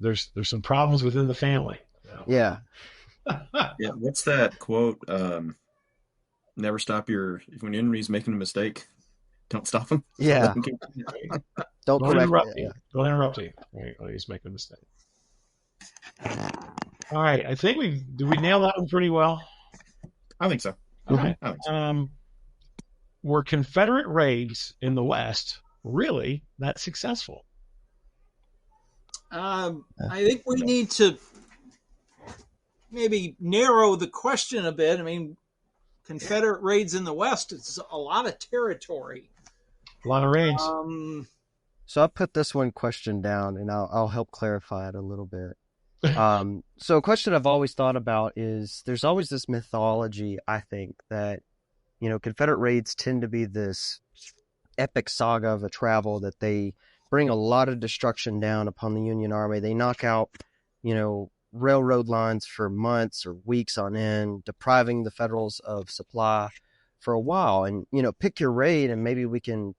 There's some problems within the family. Yeah. Yeah, what's that quote? Never stop when your enemy's making a mistake, don't stop him. Yeah. Don't interrupt me. Don't interrupt me. He's making a mistake. All right, I think we nail that one pretty well. I think so. Okay. Were Confederate raids in the West really that successful? I think we need to maybe narrow the question a bit. I mean, Confederate raids in the West, it's a lot of territory. A lot of raids. So I put this one question down, and I'll help clarify it a little bit. So a question I've always thought about is there's always this mythology, I think, that, Confederate raids tend to be this epic saga of a travel that they bring a lot of destruction down upon the Union Army. They knock out, railroad lines for months or weeks on end, depriving the Federals of supply for a while. And, pick your raid, and maybe we can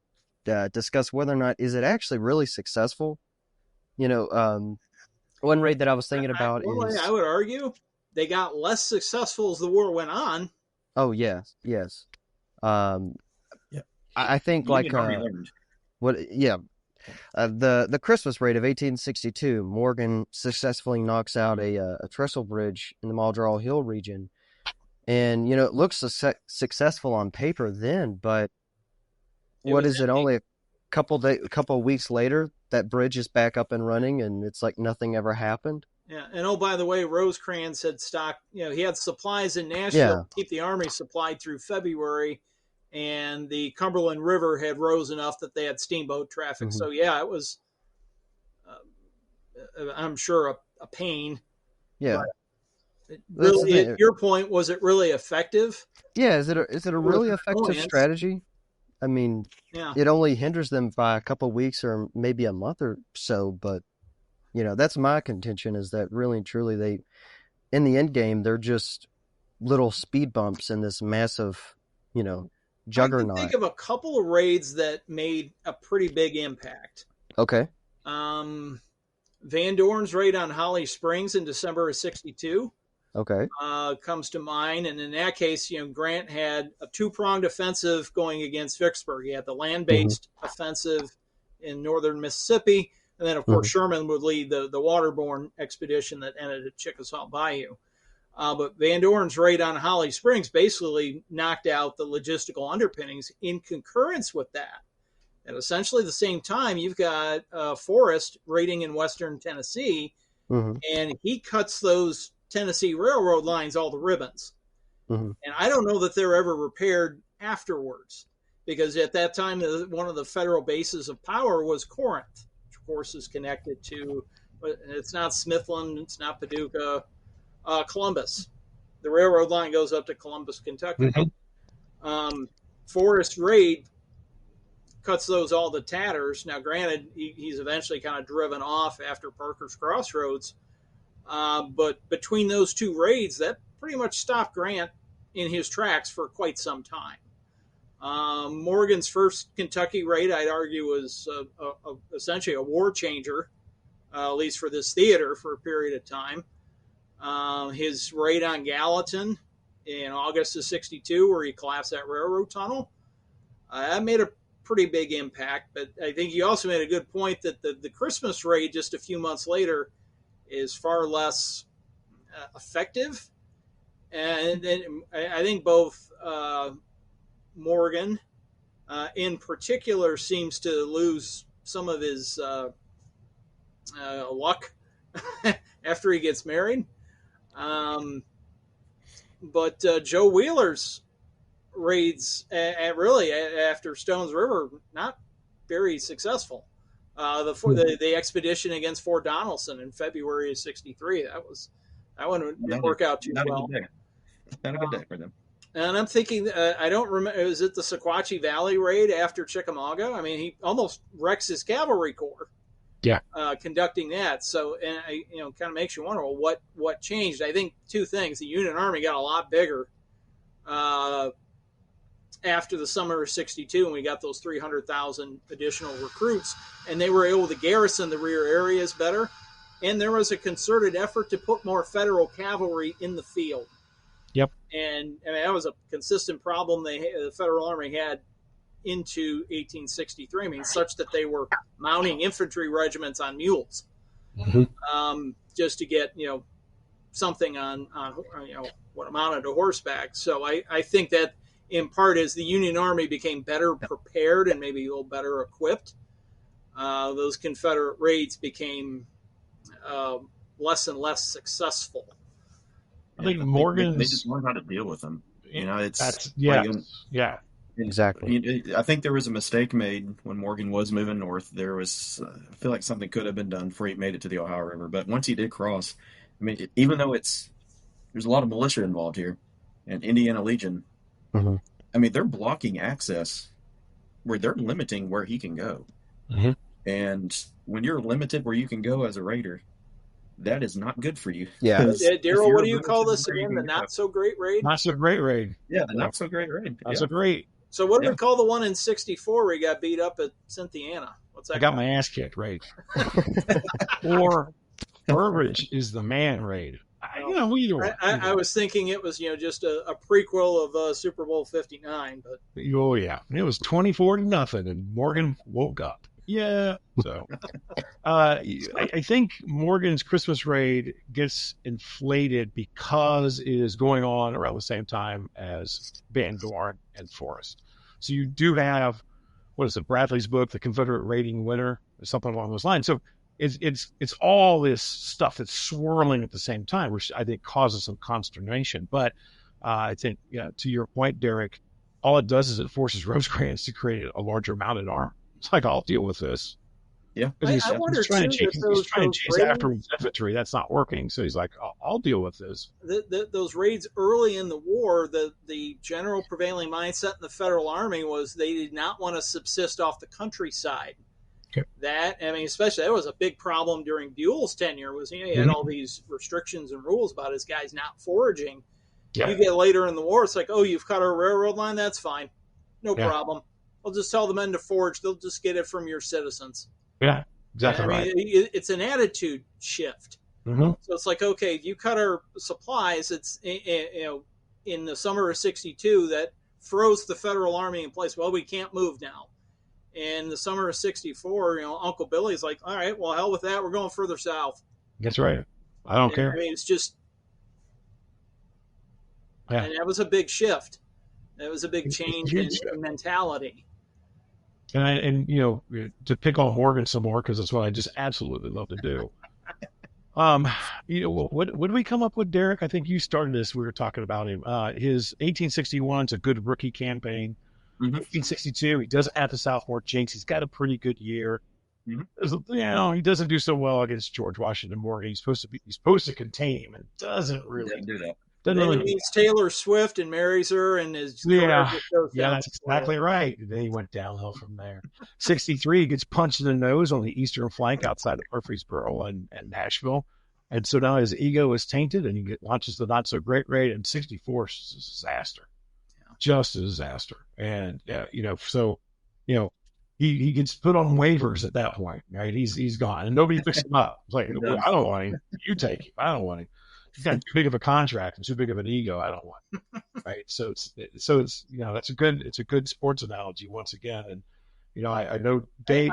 discuss whether or not is it actually really successful. One raid that I was thinking about is... I would argue they got less successful as the war went on. Oh, yes. I think the Christmas raid of 1862, Morgan successfully knocks out a trestle bridge in the Muldrow Hill region. And, it looks successful on paper then, but only a couple of weeks later, that bridge is back up and running, and it's like nothing ever happened. Yeah, and by the way, Rosecrans had stock. He had supplies in Nashville to keep the Army supplied through February, and the Cumberland River had rose enough that they had steamboat traffic. Mm-hmm. So it was, I'm sure, a pain. Yeah. Really, your point, was it really effective? Yeah, is it a really effective strategy? I mean, It only hinders them by a couple of weeks or maybe a month or so, but that's my contention, is that really and truly in the end game, they're just little speed bumps in this massive, juggernaut. I can think of a couple of raids that made a pretty big impact. Okay. Van Dorn's raid on Holly Springs in December of 1962. Okay. Comes to mind. And in that case, Grant had a two-pronged offensive going against Vicksburg. He had the land-based offensive in northern Mississippi, and then, of course, Sherman would lead the waterborne expedition that ended at Chickasaw Bayou. But Van Dorn's raid on Holly Springs basically knocked out the logistical underpinnings in concurrence with that. At essentially the same time, you've got Forrest raiding in western Tennessee, and he cuts those Tennessee railroad lines all the ribbons. And I don't know that they're ever repaired afterwards, because at that time, one of the federal bases of power was Corinth, which of course is connected to, it's not Smithland, it's not Paducah, Columbus. The railroad line goes up to Columbus, Kentucky. Forrest raid cuts those all to tatters. Now, granted, he's eventually kind of driven off after Parker's Crossroads. But between those two raids, that pretty much stopped Grant in his tracks for quite some time. Morgan's first Kentucky raid, I'd argue, was essentially a war changer, at least for this theater, for a period of time. His raid on Gallatin in August of 1962, where he collapsed that railroad tunnel, that made a pretty big impact. But I think you also made a good point that the Christmas raid just a few months later is far less effective. And then I think both Morgan in particular seems to lose some of his luck after he gets married. But Joe Wheeler's raids, really after Stones River, not very successful. The expedition against Fort Donelson in February of '63, that one didn't work out too well. Not a good day for them. And I'm thinking, I don't remember, is it the Sequatchie Valley raid after Chickamauga? I mean, he almost wrecks his cavalry corps. Yeah. Conducting that. So, and kind of makes you wonder, well, what changed? I think two things. The Union Army got a lot bigger after the summer of '62, and we got those 300,000 additional recruits, and they were able to garrison the rear areas better. And there was a concerted effort to put more federal cavalry in the field. Yep. And I mean, that was a consistent problem the Federal Army had into 1863. I mean, such that they were mounting infantry regiments on mules, just to get something on what amounted to horseback. So I think that in part as the Union Army became better prepared and maybe a little better equipped, those Confederate raids became less and less successful. I think Morgan. They just learned how to deal with them. Exactly. I think there was a mistake made when Morgan was moving north. I feel like something could have been done before he made it to the Ohio River. But once he did cross, I mean, even though there's a lot of militia involved here, and Indiana Legion, I mean, they're blocking access where they're limiting where he can go. And when you're limited where you can go as a raider, that is not good for you. Yeah. Darryl, what do you call this again? The not so great raid? Not so great raid. Yeah, the not so great raid. Not so great. So what do we call the one in '64 where he got beat up at Cynthiana? What's that? I got my ass kicked, right? Or Burbridge is the man raid. Either one. I was thinking it was just a prequel of Super Bowl 59, but oh yeah, it was 24-0, and Morgan woke up. Yeah. So, I think Morgan's Christmas raid gets inflated because it is going on around the same time as Van Dorn and Forrest. So you do have, what is it, Bradley's book, The Confederate Raiding Winter, or something along those lines. So it's all this stuff that's swirling at the same time, which I think causes some consternation. But I think, to your point, Derek, all it does is it forces Rosecrans to create a larger mounted army. It's like, I'll deal with this. Yeah. I wonder he's trying too, to chase after infantry. That's not working. So he's like, I'll deal with this. Those raids early in the war, the general prevailing mindset in the Federal Army was they did not want to subsist off the countryside. Okay. Especially that was a big problem during Buell's tenure. Was he had all these restrictions and rules about his guys not foraging. Yeah. You get later in the war, it's like, you've cut our railroad line. That's fine, no problem. I'll just tell the men to forage. They'll just get it from your citizens. Yeah, exactly right. It's an attitude shift. So it's like, okay, if you cut our supplies, it's in the summer of '62 that froze the Federal Army in place. Well, we can't move now. In the summer of '64, Uncle Billy's like, all right, well, hell with that. We're going further south. That's right. I don't care. I mean, it's just, and that was a big shift. It was a big change in mentality. And to pick on Morgan some more, because that's what I just absolutely love to do. What did we come up with, Derek? I think you started this. We were talking about him. His 1861's a good rookie campaign. 1862, he doesn't have the Southport jinx. He's got a pretty good year. He doesn't do so well against George Washington Morgan. He's supposed to contain him, and doesn't really do that. Then he meets Taylor Swift and marries her, and his that's exactly right. Then he went downhill from there. 63, he gets punched in the nose on the eastern flank outside of Murfreesboro and Nashville, and so now his ego is tainted, and he launches the not so great raid. And 64 is a disaster, just a disaster. And he gets put on waivers at that point. Right, he's gone, and nobody picks him up. It's like, I don't want him. You take him. I don't want him. He's got too big of a contract and too big of an ego. I don't want him. Right. So it's that's a good sports analogy once again. And I know Dave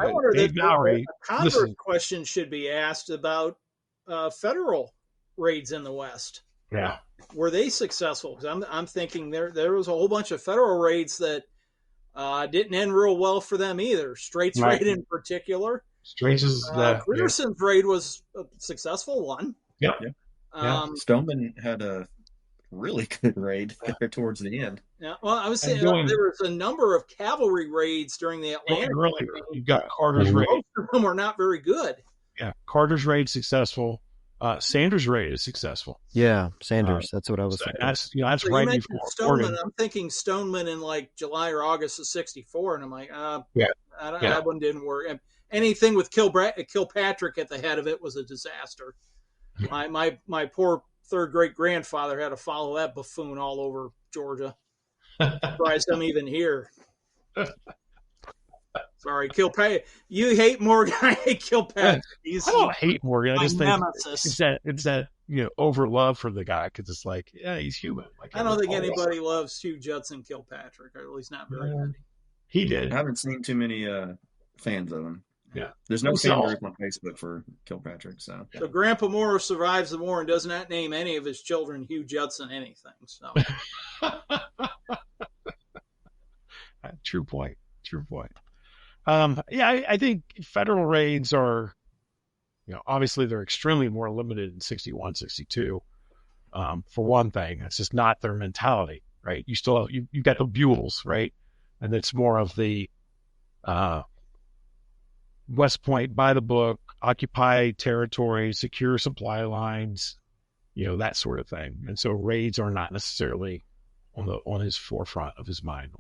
Lowry. A Congress question should be asked about federal raids in the West. Yeah. Were they successful? Because I'm thinking there was a whole bunch of federal raids that didn't end real well for them either. Straits raid in particular. Straits is Grierson's raid was a successful one. Yep. Stoneman had really good raid there towards the end. Yeah, well, I was saying And going- there was a number of cavalry raids during the Going Atlantic. earlier, you've got Carter's raid. Most of them were not very good. Yeah, Carter's raid successful. Sanders' raid is successful. Yeah, Sanders. That's what I was So thinking. that's that's So you right mentioned before Stoneman. Morgan. I'm thinking Stoneman in like July or August of '64, and I'm like, Yeah. that one didn't work. And anything with Kilpatrick at the head of it was a disaster. My poor third great grandfather had to follow that buffoon all over Georgia. Surprised I'm even here. Sorry, Kilpatrick. You hate Morgan. I hate Kilpatrick. I don't hate Morgan. I my just think nemesis. it's that over love for the guy because it's like, yeah, he's human. Like, I don't think always. anybody loves Hugh Judson Kilpatrick, or at least not very many. He I did. haven't seen too many fans of him. Yeah. There's no Well, fan so- group on Facebook for Kilpatrick, so So Grandpa Morrow survives the war and does not name any of his children Hugh Judson anything. So True point. True point. I think federal raids are, obviously they're extremely more limited in 61, 62. For one thing, it's just not their mentality, right? You still you've got the Buells, right? And it's more of the West Point, by the book, occupy territory, secure supply lines, that sort of thing. And so raids are not necessarily on his forefront of his mind,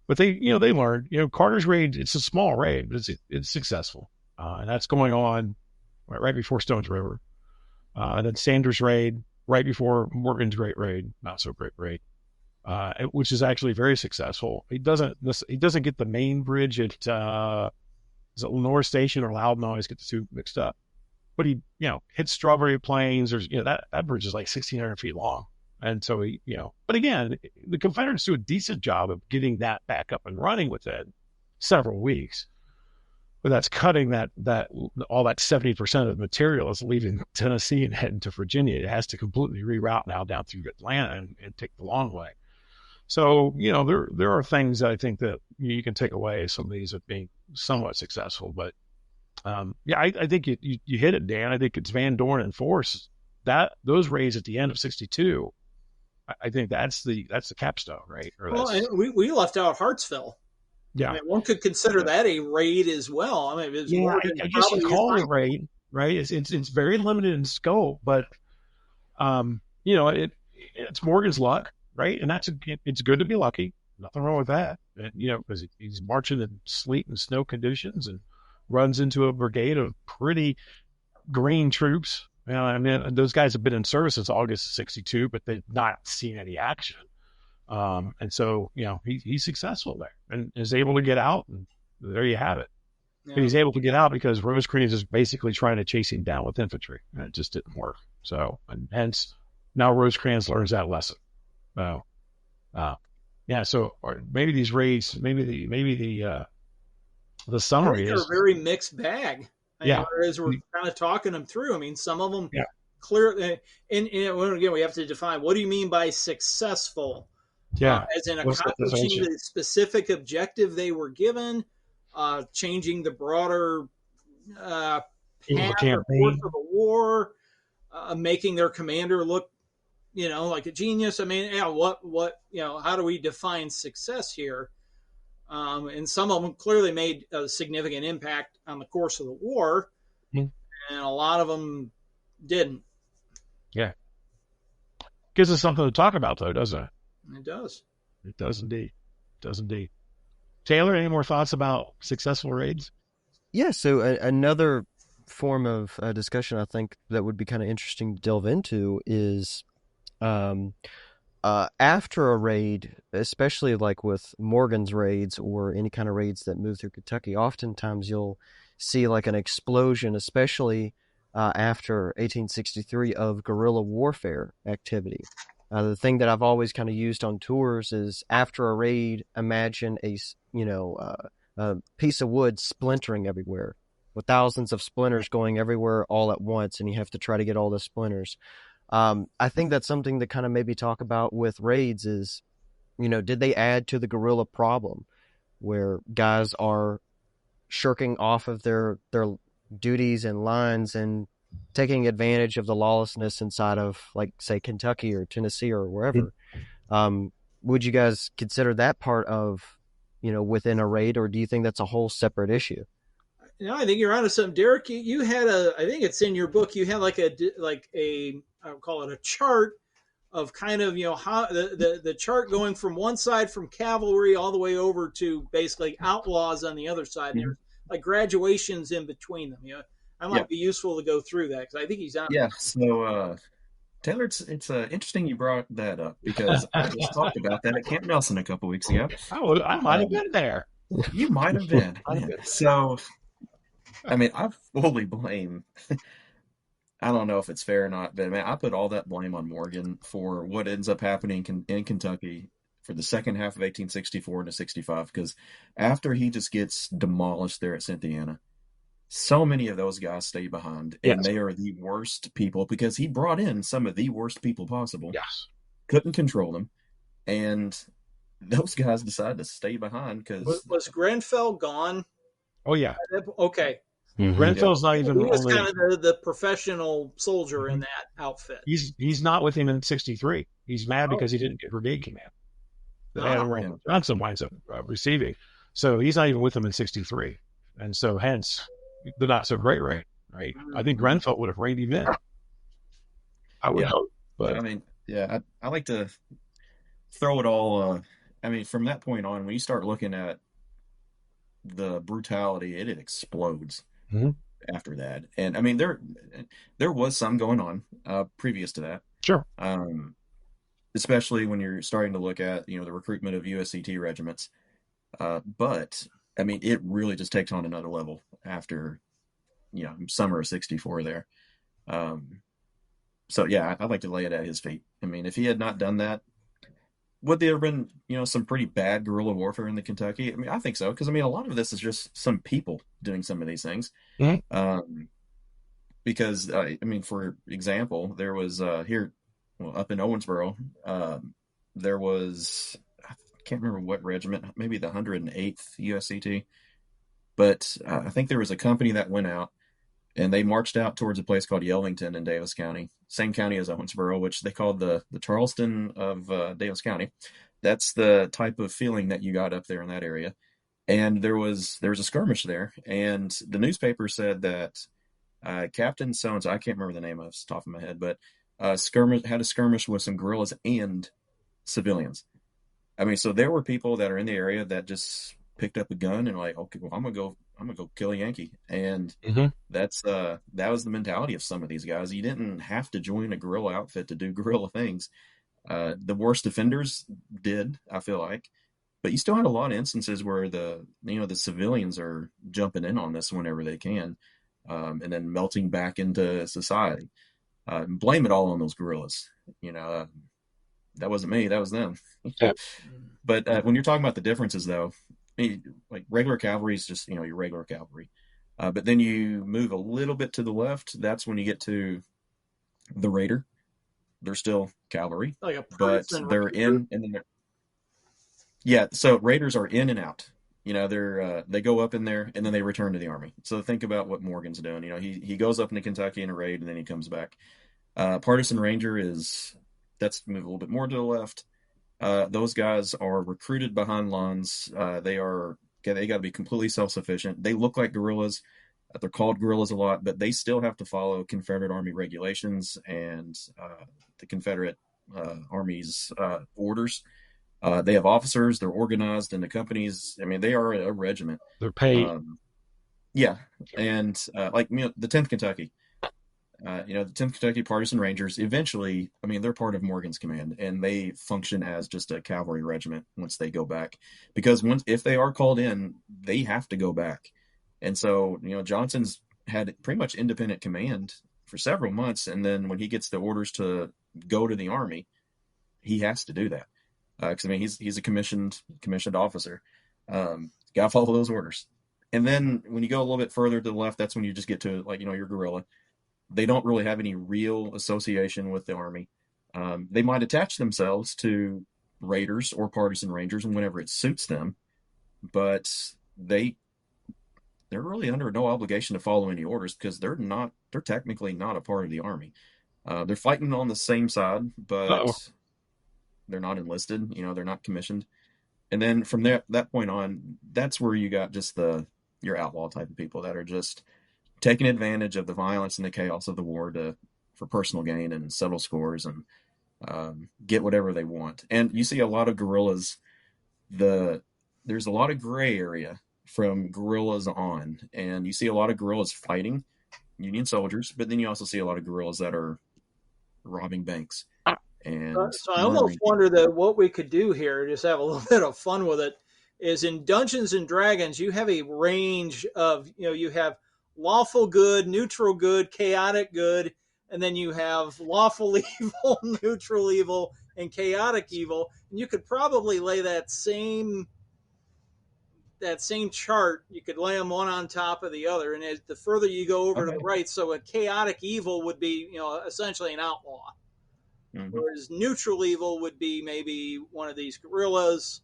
But they learned, Carter's raid, it's a small raid, but it's successful. And that's going on right before Stones River. And then Sanders raid right before Morgan's great raid, not so great raid, which is actually very successful. He doesn't get the main bridge at, is it Lenore Station or Loudon? I always get the two mixed up. But he, hits Strawberry Plains. There's, that bridge is like 1,600 feet long. And so but again, the Confederates do a decent job of getting that back up and running within several weeks. But that's cutting that all that 70% of the material is leaving Tennessee and heading to Virginia. It has to completely reroute now down through Atlanta and take the long way. So, there are things that I think that you can take away some of these as being somewhat successful. But I think you hit it, Dan. I think it's Van Dorn and Force, those raids at the end of 62. I think that's the capstone, right? and we left out Hartsville. Yeah, I mean, one could consider that a raid as well. I mean, I guess you call it a raid, right? It's very limited in scope, but it's Morgan's luck, right? And it's good to be lucky. Nothing wrong with that. And, because he's marching in sleet and snow conditions and runs into a brigade of pretty green troops. Those guys have been in service since August of 62, but they've not seen any action. And so, he's successful there and is able to get out, and there you have it. Yeah. But he's able to get out because Rosecrans is basically trying to chase him down with infantry, and it just didn't work. So, and hence, now Rosecrans learns that lesson. So, or maybe these raids, maybe the summary is a very mixed bag. As we're kind of talking them through. I mean, some of them clear. And again, we have to define what do you mean by successful. Yeah, as in accomplishing the specific objective they were given, changing the broader path or course of the war, making their commander look, like a genius. I mean, how do we define success here? And some of them clearly made a significant impact on the course of the war, and a lot of them didn't. Yeah. Gives us something to talk about, though, doesn't it? It does. It does indeed. Taylor, any more thoughts about successful raids? Yeah, so another form of discussion I think that would be kind of interesting to delve into is after a raid, especially like with Morgan's raids or any kind of raids that move through Kentucky, oftentimes you'll see like an explosion, especially after 1863, of guerrilla warfare activity. The thing that I've always kind of used on tours is after a raid, imagine a piece of wood splintering everywhere with thousands of splinters going everywhere all at once, and you have to try to get all the splinters. I think that's something to kind of maybe talk about with raids is, did they add to the guerrilla problem where guys are shirking off of their duties and lines and, taking advantage of the lawlessness inside of, like, say, Kentucky or Tennessee or wherever. Would you guys consider that part of, within a raid, or do you think that's a whole separate issue? I think you're onto something, Derrick. You had I think it's in your book. You had like a I would call it a chart of kind of how the chart going from one side from cavalry all the way over to basically outlaws on the other side. And there's like graduations in between them. I might be useful to go through that because I think he's on. Yeah. So Taylor, it's interesting you brought that up because I just talked about that at Camp Nelson a couple weeks ago. Oh, I might have been there. You might have been. So, I mean, I fully blame. I don't know if it's fair or not, but man, I put all that blame on Morgan for what ends up happening in Kentucky for the second half of 1864 into 65, because after he just gets demolished there at Cynthiana, so many of those guys stay behind, and they are the worst people because he brought in some of the worst people possible. Yes. Couldn't control them, and those guys decided to stay behind because was Grenfell gone? Oh yeah. Okay. Grenfell's not even. He was kind of the professional soldier in that outfit. He's not with him in 63. He's mad because he didn't get brigade command. That Johnson winds up receiving. So he's not even with him in 63, and so hence the not so great raid. Right? I think Grenfell would have raided him in. I would hope, but I mean, I like to throw it all. I mean, from that point on, when you start looking at the brutality, it explodes. After that, and I mean there was some going on previous to that, sure, especially when you're starting to look at the recruitment of USCT regiments, but I mean it really just takes on another level after summer of 64 there. So yeah, I'd like to lay it at his feet. I mean, if he had not done that, would there have been some pretty bad guerrilla warfare in the Kentucky? I mean, I think so, because I mean a lot of this is just some people doing some of these things. Because I mean, for example, there was up in Owensboro, there was, I can't remember what regiment, maybe the 108th USCT, but I think there was a company that went out and they marched out towards a place called Yellington in Davis County, same county as Owensboro, which they called the Charleston of Davis County. That's the type of feeling that you got up there in that area. And there was a skirmish there, and the newspaper said that Captain so-and-so, I can't remember the name off the top of my head, but had a skirmish with some guerrillas and civilians. I mean, so there were people that are in the area that just picked up a gun and like, okay, well, I'm gonna go kill a Yankee, and that was the mentality of some of these guys. You didn't have to join a guerrilla outfit to do guerrilla things. The worst offenders did, I feel like, but you still had a lot of instances where the civilians are jumping in on this whenever they can, and then melting back into society. Blame it all on those guerrillas. That wasn't me, that was them. But when you're talking about the differences, though, like regular cavalry is just your regular cavalry, but then you move a little bit to the left. That's when you get to the raider. They're still cavalry, but they're in, and then they're so raiders are in and out. They go up in there and then they return to the army. So think about what Morgan's doing. He goes up into Kentucky in a raid and then he comes back. Partisan Ranger that's move a little bit more to the left. Those guys are recruited behind lawns. They got to be completely self-sufficient. They look like guerrillas. They're called guerrillas a lot, but they still have to follow Confederate Army regulations and the Confederate Army's orders. They have officers. They're organized into companies. I mean, they are a regiment. They're paid. And the 10th Kentucky. The 10th Kentucky Partisan Rangers, eventually, I mean, they're part of Morgan's command, and they function as just a cavalry regiment once they go back. Because if they are called in, they have to go back. And so, Johnson's had pretty much independent command for several months, and then when he gets the orders to go to the army, he has to do that. Because, I mean, he's a commissioned officer. Got to follow those orders. And then when you go a little bit further to the left, that's when you just get to, your guerrilla. They don't really have any real association with the army. They might attach themselves to raiders or partisan rangers whenever it suits them, but they they're really under no obligation to follow any orders because they're technically not a part of the army. They're fighting on the same side, Uh-oh. but they're not enlisted. They're not commissioned. And then from that point on, that's where you got just your outlaw type of people that are just taking advantage of the violence and the chaos of the war for personal gain and settle scores and get whatever they want. And you see a lot of guerrillas. There's a lot of gray area from guerrillas on, and you see a lot of guerrillas fighting Union soldiers, but then you also see a lot of guerrillas that are robbing banks. And so I almost wonder that what we could do here, just have a little bit of fun with it, is in Dungeons and Dragons, you have a range of, you have lawful good, neutral good, chaotic good, and then you have lawful evil, neutral evil, and chaotic evil. And you could probably lay that same chart, you could lay them one on top of the other. And the further you go over to the right, so a chaotic evil would be, essentially an outlaw. Mm-hmm. Whereas neutral evil would be maybe one of these guerrillas.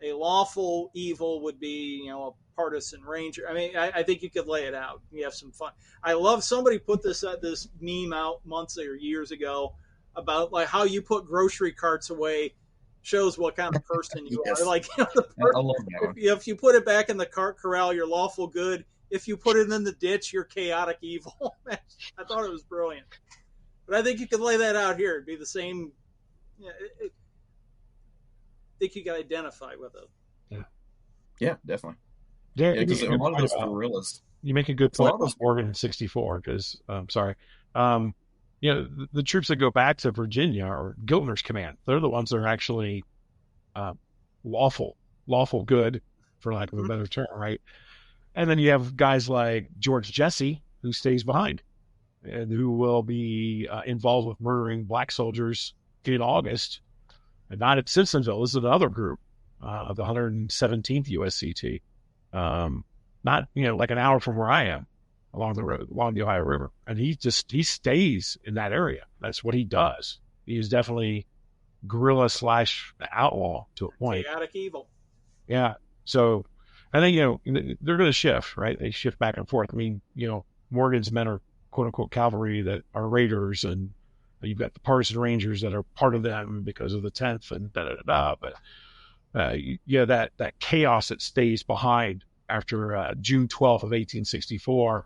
A lawful evil would be, a partisan ranger. I mean, I think you could lay it out. You have some fun. I love somebody put this meme out months or years ago about like how you put grocery carts away shows what kind of person you yes. are. Like, I love that. If you put it back in the cart corral, you're lawful good. If you put it in the ditch, you're chaotic evil. I thought it was brilliant. But I think you could lay that out here. It'd be the same. I think you can identify with it. Yeah, definitely. Yeah, because a lot of those guerrillas. You make a good point about Morgan in 64, because, the troops that go back to Virginia or Giltner's command, they're the ones that are actually lawful good, for lack of a better term, right? And then you have guys like George Jesse, who stays behind, and who will be involved with murdering black soldiers in August, and not at Simpsonville. This is another group of the 117th USCT, not like an hour from where I am, along the road, along the Ohio River, and he stays in that area. That's what he does. He is definitely guerrilla / outlaw to a point. Chaotic evil. Yeah. So, and then they're going to shift, right? They shift back and forth. I mean, Morgan's men are quote unquote cavalry that are raiders, and you've got the partisan rangers that are part of them because of the 10th and da-da-da-da. But that chaos that stays behind after June 12th of 1864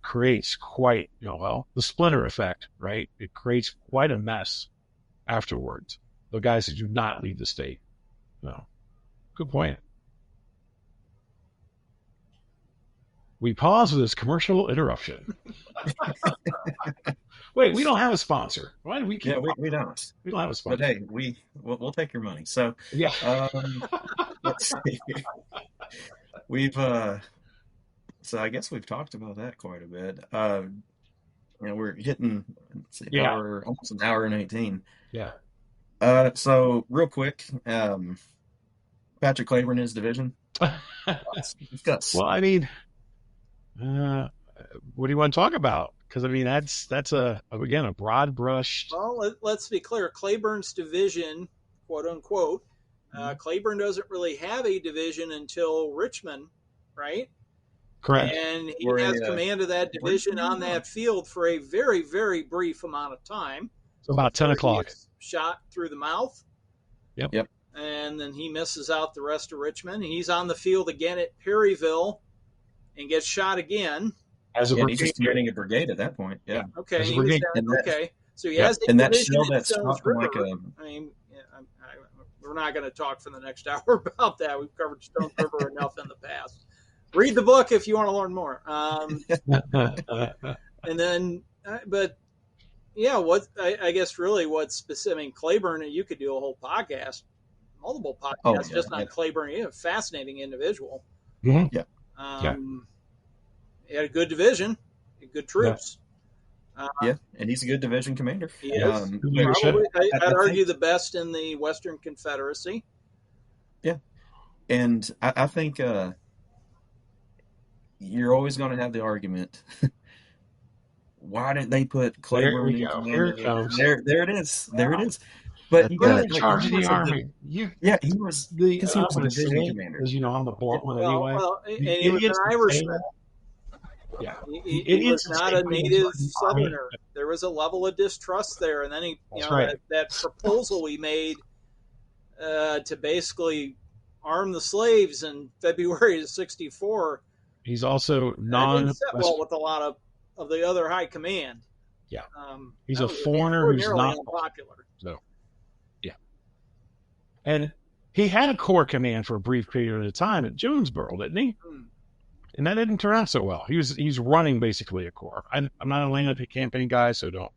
creates quite, the splinter effect, right? It creates quite a mess afterwards. The guys that do not leave the state. No. Good point. We pause for this commercial interruption. Wait, we don't have a sponsor. Why do we keep? Yeah, we don't. We don't have a sponsor. But hey, we'll take your money. So yeah. Let's see. So I guess we've talked about that quite a bit. We're hitting almost an hour and 18. Yeah. So real quick, Patrick Claiborne, his division. Discuss. Well, I mean, what do you want to talk about? Because I mean, that's a broad brush. Well, let's be clear. Claiborne's division, quote unquote, Claiborne doesn't really have a division until Richmond, right? Correct. And he has command of that division on that field for a very, very brief amount of time. So about 10 o'clock. Shot through the mouth. Yep. And then he misses out the rest of Richmond. He's on the field again at Perryville and gets shot again. As a brigade. He's just commanding a brigade at that point. Yeah. Okay. So he has and that shell that stopped like a. I mean, we're not going to talk for the next hour about that. We've covered Stones River enough in the past. Read the book if you want to learn more. And then, but yeah, I guess really what's specific. I mean, Claiborne, you could do a whole podcast, multiple podcasts, just on Claiborne. He's a fascinating individual. Mm-hmm. Yeah. He had a good division, good troops. Yeah, and he's a good division commander. He is. Probably, I'd argue the best in the Western Confederacy. Yeah, and I think you're always going to have the argument. Why didn't they put Claiborne in command? Here it comes. There it is. There it is. But you Put got him in charge of he the was army. he was The because he I'm was a going to say division it commander. because I'm the blunt one Well, anyway. and The he was idiots an that say Irishman. that, yeah, the He idiots was that not say a put him in native charge of the army. Southerner. There was a level of distrust there, and then That's right. that proposal he made to basically arm the slaves in February of '64. He's also That didn't set well with a lot of the other high command. Yeah, he's a was foreigner who's extraordinarily not unpopular. So, yeah, and he had a corps command for a brief period of time at Jonesboro, didn't he? And that didn't turn out so well. He's running basically a corps. I'm not a land campaign guy, so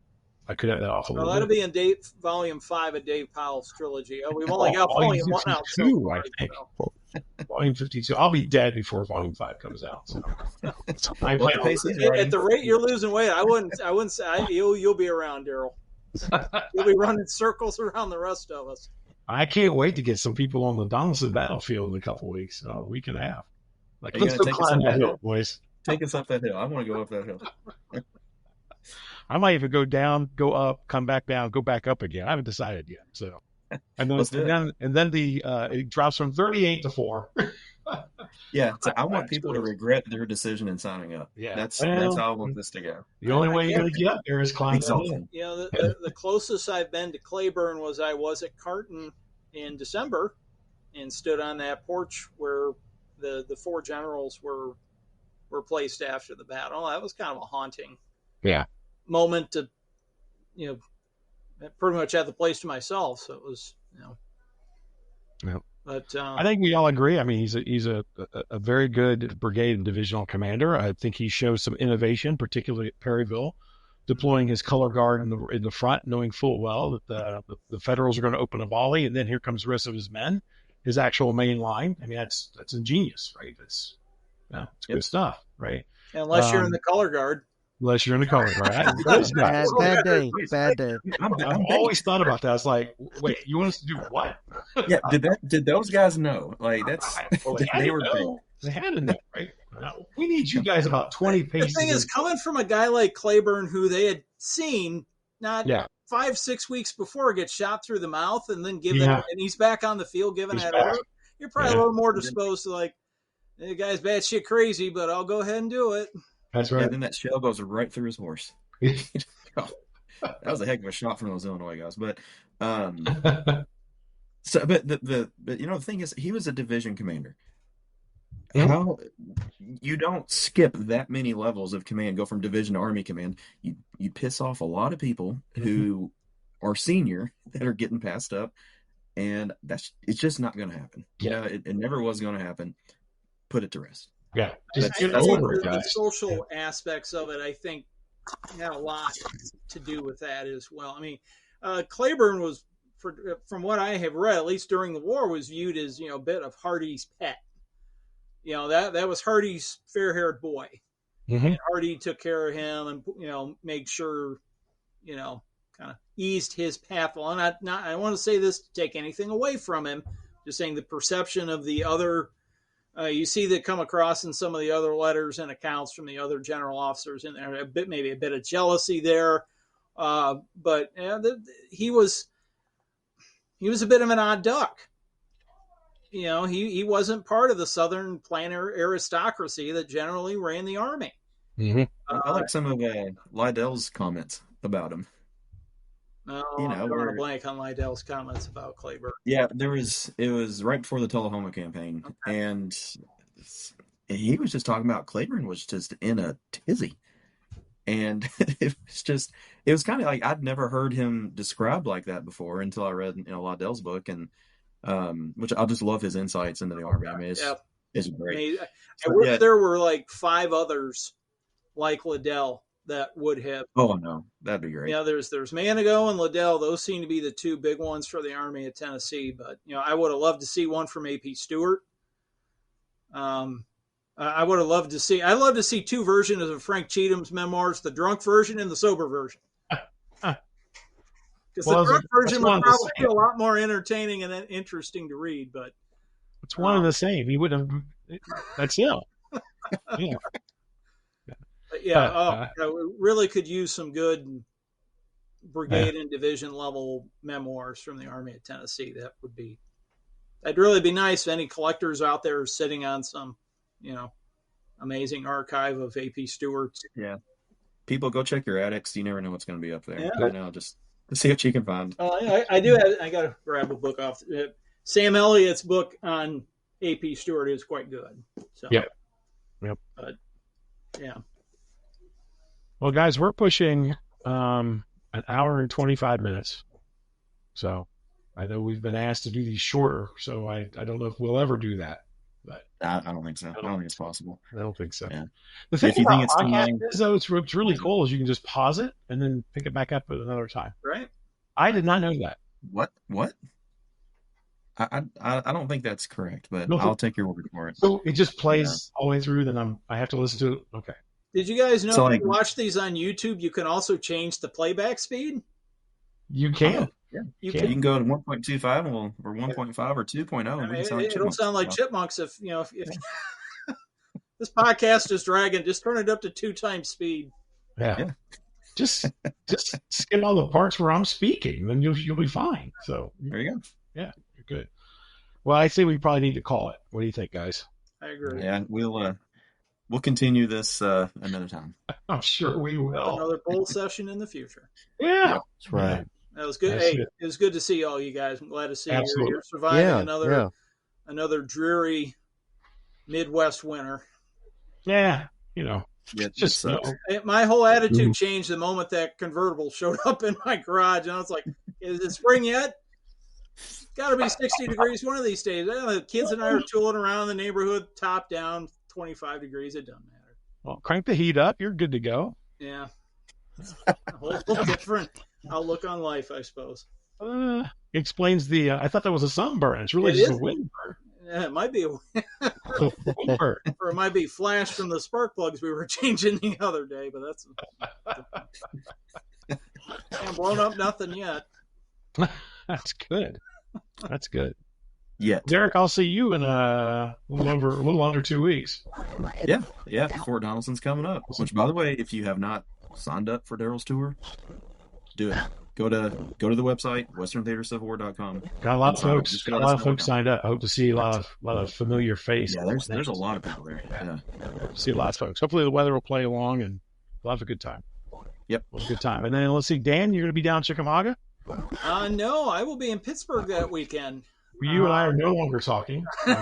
I could have that off a little That'll bit. be in Volume 5 of Dave Powell's trilogy. We've only got Volume 1 out so far. I think. Volume 52. I'll be dead before Volume 5 comes out. So. At the rate you're losing weight, I wouldn't say you'll be around, Daryl. You'll be running circles around the rest of us. I can't wait to get some people on the Donaldson battlefield in a couple of weeks, a week and a half. Like, let's go climb that hill, boys. Take us up that hill. I want to go up that hill. I might even go down, go up, come back down, go back up again. I haven't decided yet. So, and then it drops from 38 to 4. Yeah, so I want people to regret their decision in signing up. Yeah, that's how I want this to go. The only way you're going to get there is climbing. The closest I've been to Claiborne was at Carton in December, and stood on that porch where the four generals were placed after the battle. That was kind of a haunting moment to, pretty much had the place to myself. So it was, But I think we all agree. I mean, he's a very good brigade and divisional commander. I think he shows some innovation, particularly at Perryville, deploying his color guard in the front, knowing full well that the Federals are going to open a volley, and then here comes the rest of his men, his actual main line. I mean, that's ingenious, right? It's good stuff, right? Unless you're in the color guard. Unless you're in the color guard. Bad day. I've always thought about that. It's like, wait, you want us to do what? Yeah, did those guys know? Like, that's they had to know, right? We need you guys about 20 paces. The thing is, coming from a guy like Claiborne, who they had seen not 5-6 weeks before get shot through the mouth, and then and he's back on the field giving that order, you're probably a little more disposed to like, the guy's batshit crazy, but I'll go ahead and do it. That's right. Yeah, then that shell goes right through his horse. That was a heck of a shot from those Illinois guys. But the thing is, he was a division commander. How you don't skip that many levels of command, go from division to army command. You piss off a lot of people who are senior that are getting passed up, and it's just not going to happen. Yeah, it never was going to happen. Put it to rest. Yeah, just get over it, guys. The social aspects of it, I think, had a lot to do with that as well. I mean, Claiborne was, from what I have read, at least during the war, was viewed as a bit of Hardy's pet. That was Hardy's fair-haired boy. And Hardy took care of him and made sure kind of eased his path. Well, and I don't want to say this to take anything away from him. Just saying the perception of the other. You see that come across in some of the other letters and accounts from the other general officers, and maybe a bit of jealousy there. But he was a bit of an odd duck. He wasn't part of the Southern planter aristocracy that generally ran the army. I like some of Liddell's comments about him. I'm drawing a blank on Liddell's comments about Claiborne. Yeah, it was right before the Tullahoma campaign, and he was just talking about Claiborne was just in a tizzy. And it was kind of like, I'd never heard him described like that before until I read Liddell's book, and which I just love his insights into the army. I mean, it's great. I wish there were like 5 others like Liddell that would have. Oh no, that'd be great. There's Manigault and Liddell. Those seem to be the 2 big ones for the Army of Tennessee. But I would have loved to see one from A.P. Stewart. I would have loved to see. I'd love to see 2 versions of Frank Cheatham's memoirs: the drunk version and the sober version. Because the drunk version would probably be a lot more entertaining and interesting to read. But it's one and the same. He would have. That's him. Yeah. We really could use some good brigade and division level memoirs from the Army of Tennessee. That'd really be nice if any collectors out there are sitting on some, amazing archive of AP Stewart's. Yeah. People, go check your attics. You never know what's going to be up there. Yeah. Just to see what you can find. I do have. I got to grab a book off. Sam Elliott's book on AP Stewart is quite good. So. Yep. But, yeah. Well, guys, we're pushing an hour and 25 minutes. So I know we've been asked to do these shorter, so I don't know if we'll ever do that. But I don't think so. I don't think it's possible. I don't think so. Yeah. The thing If you about think it's too podcasts long- is, though, it's really cool is you can just pause it and then pick it back up at another time. Right. I did not know that. What? I don't think that's correct, but No. I'll take your word for it. So it just plays all the way through, then I have to listen to it. Okay. Did you guys know So, if you watch these on YouTube, you can also change the playback speed? You can. Yeah. You Yeah. You can. can go to 1.25 or 1.5 or 2.0. I and mean, we can sound like it'll chipmunks. sound like chipmunks if this podcast is dragging. Just turn it up to 2 times speed. Yeah. Just skip all the parts where I'm speaking, then you'll be fine. So There you go. yeah, you're good. Well, I say we probably need to call it. What do you think, guys? I agree. Yeah, we'll continue this another time. I'm sure we will. Another bowl session in the future. Yeah. That's right. That was good. That's Hey, it. it was good to see all you guys. I'm glad to see Absolutely. you're surviving Yeah. another dreary Midwest winter. Yeah. Yeah, Just sucks. My whole attitude changed the moment that convertible showed up in my garage, and I was like, "Is it spring yet? It's got to be 60 degrees one of these days." The kids and I are tooling around the neighborhood, top down, 25 degrees. It doesn't matter. Well, crank the heat up. You're good to go. Yeah, a whole different outlook on life, I suppose. Explains the. I thought that was a sunburn. It's really It just is. a wind burn. Yeah, it might be, Wind burn. or it might be flash from the spark plugs we were changing the other day. But haven't blown up nothing yet. That's good. That's good. Yeah. Derek, I'll see you in a little under 2 weeks. Yeah. Fort Donaldson's coming up. Which, by the way, if you have not signed up for Darryl's tour, do it. Go to the website, westerntheatercivilwar.com. Got a lot of Sign up. folks. Just Got go a to lot of us folks know. signed up. I hope to see a lot of familiar faces. Yeah, there's a lot of people there. Yeah. See a lot of folks. Hopefully the weather will play along and we'll have a good time. Yep. We'll have a good time. And then let's see, Dan, you're going to be down in Chickamauga? No, I will be in Pittsburgh that weekend. You and I are no longer talking. No,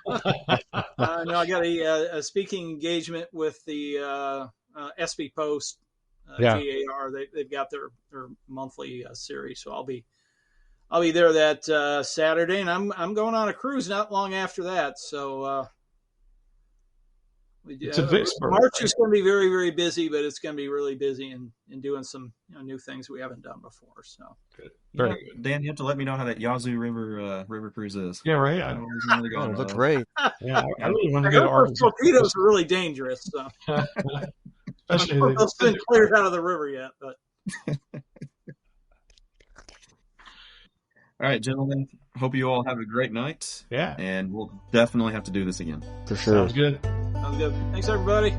I got a speaking engagement with the SB Post, Yeah. GAR. They've got their monthly series, so I'll be there that Saturday, and I'm going on a cruise not long after that. So It's a Vicksburg. March is going to be very, very busy, but it's going to be really busy and doing some new things we haven't done before. So Very Yeah, good. Dan, you have to let me know how that Yazoo River cruise is. Yeah, right. I always wanted to go Oh, on it looked that. great. Yeah, I really want I to go to heard those Arkansas. torpedoes are really dangerous. So Especially those been cleared out of the river yet, but. All right, gentlemen. Hope you all have a great night. yeah. And we'll definitely have to do this again. For sure. Sounds good. Sounds good. Thanks, everybody.